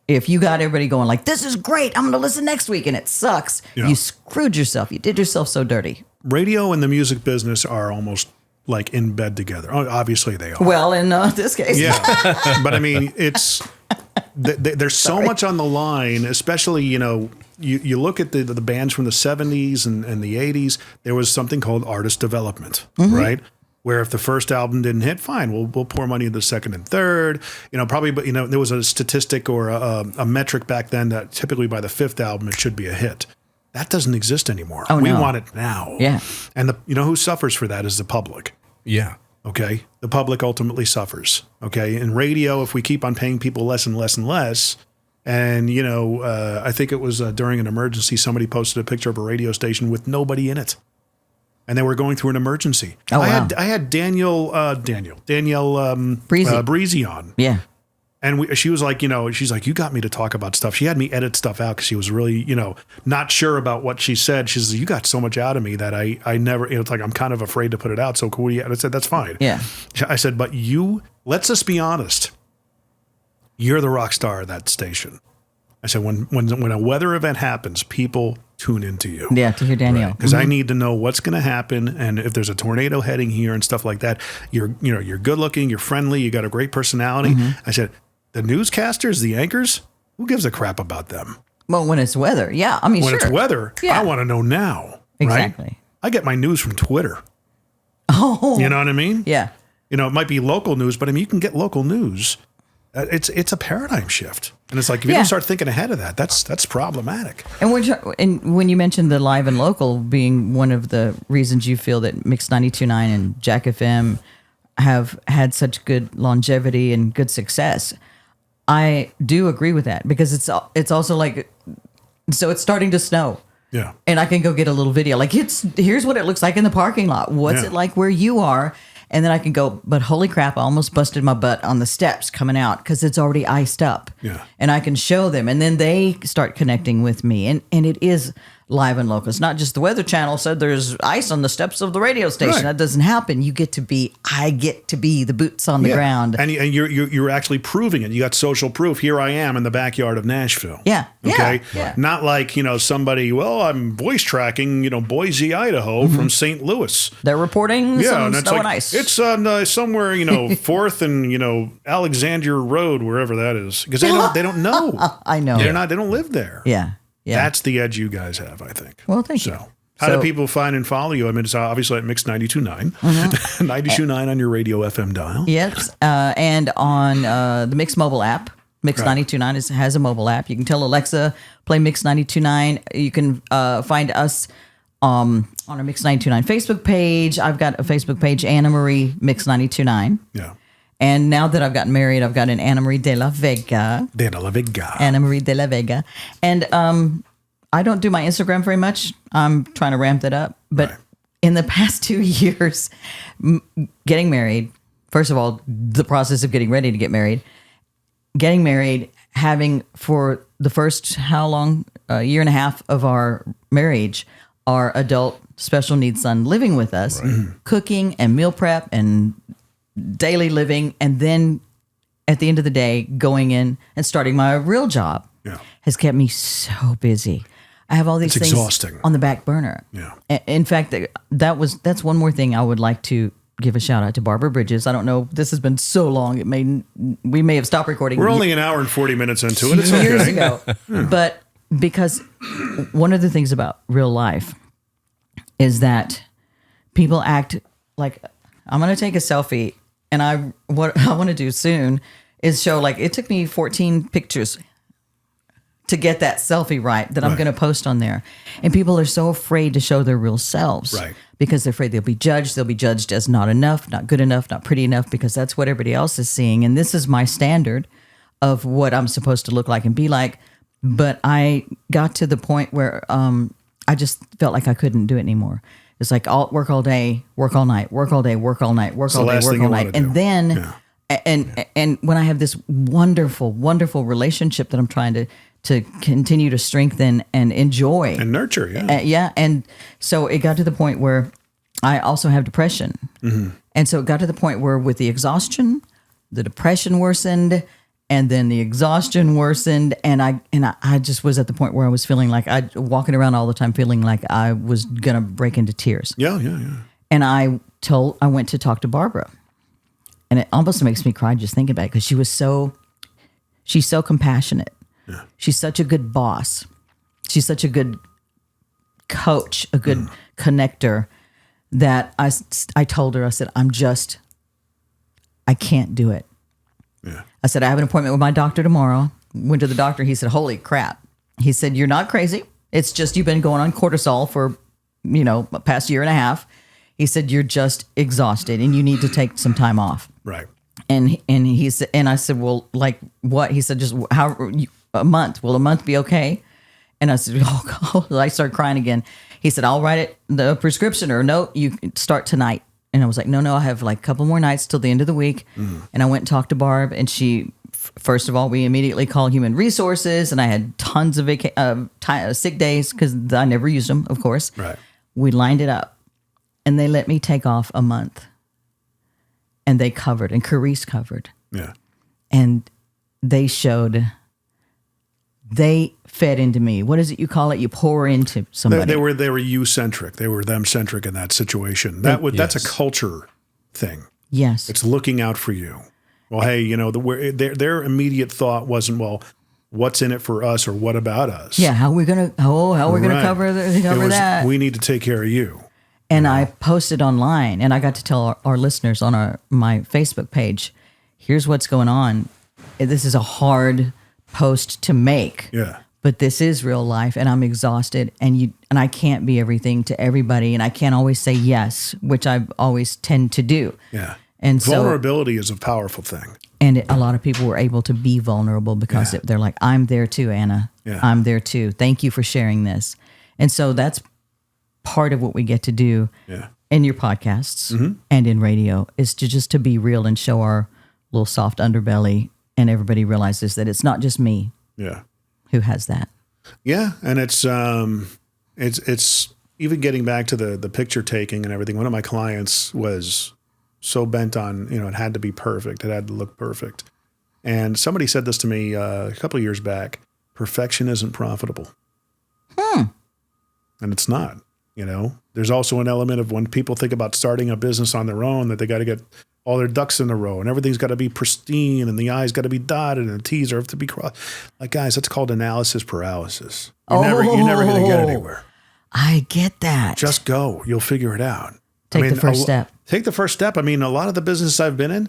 if you got everybody going like, this is great, I'm going to listen next week, and it sucks, you screwed yourself. You did yourself so dirty. Radio and the music business are almost like in bed together. Oh, obviously they are. Well, in this case. Yeah. But I mean, it's, there's so much on the line, especially, you look at the bands from the 70s and the 80s, there was something called artist development, right? Where if the first album didn't hit, fine, we'll pour money into the second and third, probably, but there was a statistic or a metric back then that typically by the fifth album, it should be a hit. That doesn't exist anymore. Oh, we no. want it now. Yeah. And who suffers for that is the public. Yeah. Okay. The public ultimately suffers. Okay. In radio, if we keep on paying people less and less and less, and, I think it was during an emergency, somebody posted a picture of a radio station with nobody in it. And they were going through an emergency. Oh, wow. I had Danielle Breezy on. Yeah. And she was like, she's like, you got me to talk about stuff. She had me edit stuff out because she was really, not sure about what she said. She says, you got so much out of me that I never, it's like, I'm kind of afraid to put it out. So cool. And I said, that's fine. Yeah. I said, but let's just be honest. You're the rock star of that station. I said, when a weather event happens, people tune into you. Yeah, to hear Danielle. Because I need to know what's going to happen, and if there's a tornado heading here and stuff like that. You're good looking, you're friendly, you got a great personality. I said, the newscasters, the anchors, who gives a crap about them? Well, when it's weather, yeah. I mean, when sure. it's weather, I want to know now. Exactly. Right? I get my news from Twitter. Oh, you know what I mean? Yeah. It might be local news, but I mean, you can get local news. It's a paradigm shift, and it's like if you don't start thinking ahead of that, that's problematic. And when you mentioned the live and local being one of the reasons you feel that Mix 92.9 and Jack FM have had such good longevity and good success, I do agree with that, because it's also like, so it's starting to snow. Yeah. And I can go get a little video. Like, here's what it looks like in the parking lot. What's it like where you are? And then I can go, but holy crap, I almost busted my butt on the steps coming out because it's already iced up. Yeah. And I can show them. And then they start connecting with me. And it is live and local. It's not just the Weather Channel said there's ice on the steps of the radio station. Right. That doesn't happen. I get to be the boots on the ground. And you're actually proving it. You got social proof. Here I am in the backyard of Nashville. Yeah. Okay. Yeah. Not like, somebody, I'm voice tracking, Boise, Idaho from St. Louis. They're reporting some snow and ice. It's on somewhere, 4th and, Alexandria Road, wherever that is. Because they don't know. I know. They don't live there. Yeah. Yeah. That's the edge you guys have, I think. Well, thank you. How do people find and follow you? I mean, it's obviously at Mix 92.9. 92.9 on your radio FM dial. Yes. And on the Mix mobile app. Mix 92.9 has a mobile app. You can tell Alexa, play Mix 92.9. You can find us on our Mix 929 Facebook page. I've got a Facebook page, Anna Marie Mix 929. Yeah. And now that I've gotten married, I've got an Anna Marie De La Vega. De La Vega. Anna Marie De La Vega. And I don't do my Instagram very much. I'm trying to ramp that up. But in the past 2 years, getting married, first of all, the process of getting ready to get married, having for the first, how long? A year and a half of our marriage, our adult special needs son living with us, cooking and meal prep and daily living. And then at the end of the day, going in and starting my real job has kept me so busy. I have all these things exhausting. On the back burner. Yeah. In fact, that's one more thing I would like to give a shout out to Barbara Bridges. I don't know. This has been so long. We may have stopped recording. We're only an hour and 40 minutes into it. It's years okay. ago. But because one of the things about real life is that people act like, I'm going to take a selfie, and what I want to do soon is show, like, it took me 14 pictures to get that selfie right that I'm going to post on there. And people are so afraid to show their real selves because they're afraid they'll be judged. They'll be judged as not enough, not good enough, not pretty enough, because that's what everybody else is seeing. And this is my standard of what I'm supposed to look like and be like. But I got to the point where I just felt like I couldn't do it anymore. It's like work all day, work all night, work all day, work all night, work all day, work all night. And then, and when I have this wonderful, wonderful relationship that I'm trying to continue to strengthen and enjoy. And nurture, And so it got to the point where I also have depression. And so it got to the point where with the exhaustion, the depression worsened, and then the exhaustion worsened. And I just was at the point where I was feeling like walking around all the time, feeling like I was going to break into tears. Yeah. And I went to talk to Barbara, and it almost makes me cry just thinking about it, because she's so compassionate. Yeah. She's such a good boss. She's such a good coach, a good connector, that I told her, I said, I can't do it. Yeah. I said, I have an appointment with my doctor tomorrow. Went to the doctor. He said, holy crap. He said, you're not crazy. It's just you've been going on cortisol for, past year and a half. He said, you're just exhausted and you need to take some time off. Right. And he said, and I said, well, like what? He said, just a month. Will a month be okay? And I said, oh God. I started crying again. He said, I'll write the prescription, or no, you start tonight. And I was like, no, I have like a couple more nights till the end of the week. And I went and talked to Barb, and she, first of all, we immediately called human resources, and I had tons of sick days because I never used them, of course. Right. We lined it up, and they let me take off a month, and they covered, and Carice covered. Yeah. And they fed into me. What is it you call it? You pour into somebody. They were you-centric. They were them-centric in that situation. That's a culture thing. Yes. It's looking out for you. Well, hey, their immediate thought wasn't, well, what's in it for us, or what about us? Yeah, how are we gonna cover that? We need to take care of you. And I posted online, and I got to tell our listeners on my Facebook page, here's what's going on. This is a hard post to make. Yeah. But this is real life, and I'm exhausted, and I can't be everything to everybody, and I can't always say yes, which I always tend to do. Yeah. And vulnerability is a powerful thing. And a lot of people were able to be vulnerable because they're like, I'm there too, Anna. Yeah. I'm there too. Thank you for sharing this. And so that's part of what we get to do in your podcasts and in radio, is to be real and show our little soft underbelly, and everybody realizes that it's not just me. Yeah. Who has that? Yeah, and it's even getting back to the picture taking and everything. One of my clients was so bent on, it had to be perfect. It had to look perfect. And somebody said this to me a couple of years back: perfection isn't profitable. And it's not. There's also an element of when people think about starting a business on their own, that they got to get all their ducks in a row, and everything's got to be pristine, and the I's got to be dotted, and the T's have to be crossed. Like, guys, that's called analysis paralysis. You're never going to get anywhere. I get that. Just go. You'll figure it out. Take the first step. Take the first step. I mean, a lot of the businesses I've been in,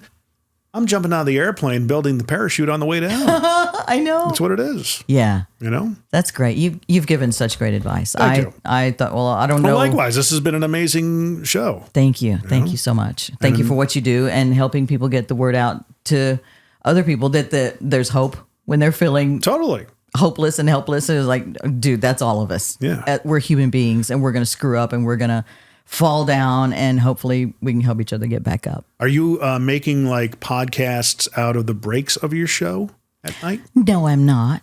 I'm jumping out of the airplane, building the parachute on the way down. I know. That's what it is. Yeah. You know? That's great. You've given such great advice. Thank you. I thought, well, I don't know. Well, likewise, this has been an amazing show. Thank you. Thank you so much. Thank you for what you do and helping people get the word out to other people that there's hope when they're feeling Totally. hopeless and helpless. It's like, dude, that's all of us. Yeah. We're human beings and we're going to screw up and we're going to fall down and hopefully we can help each other get back up. Are you making like podcasts out of the breaks of your show at night? No, I'm not.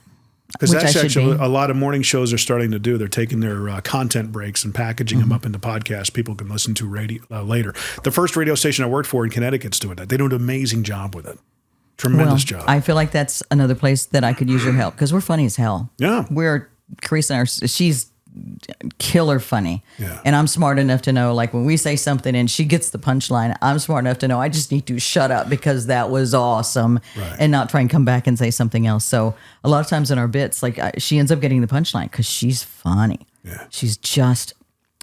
Because Which that's I should actually be. a lot of morning shows are starting to do. They're taking their content breaks and packaging them up into podcasts people can listen to later. The first radio station I worked for in Connecticut's doing that. They do an amazing job with it. Tremendous job. I feel like that's another place that I could use your help because we're funny as hell. Yeah. We're Carissa, she's killer funny. Yeah. And I'm smart enough to know, like when we say something and she gets the punchline, I'm smart enough to know I just need to shut up because that was awesome and not try and come back and say something else. So a lot of times in our bits, like she ends up getting the punchline because she's funny. Yeah. She's just,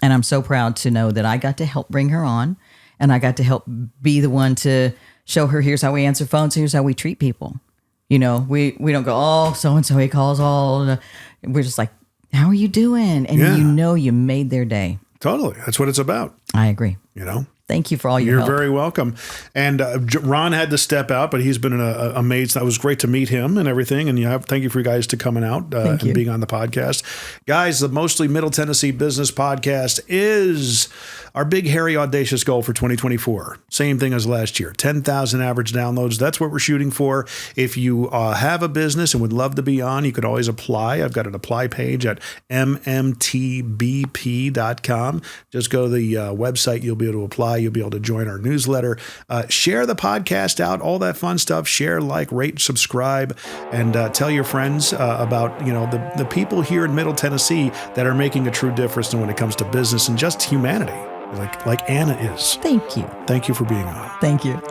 and I'm so proud to know that I got to help bring her on and I got to help be the one to show her, here's how we answer phones, here's how we treat people. You know, we don't go, oh, so-and-so, he calls all. We're just like, how are you doing? And you know you made their day. Totally. That's what it's about. I agree. You know? Thank you for all your You're help. very welcome. And Ron had to step out, but he's been an amazing. That was great to meet him and everything. And thank you for you guys to coming out and being on the podcast. Guys, the Mostly Middle Tennessee Business Podcast is our big, hairy, audacious goal for 2024. Same thing as last year, 10,000 average downloads. That's what we're shooting for. If you have a business and would love to be on, you could always apply. I've got an apply page at mmtbp.com. Just go to the website. You'll be able to apply. You'll be able to join our newsletter. Share the podcast out, all that fun stuff. Share, like, rate, subscribe, and tell your friends about the people here in Middle Tennessee that are making a true difference when it comes to business and just humanity, like Anna is. Thank you. Thank you for being on. Thank you.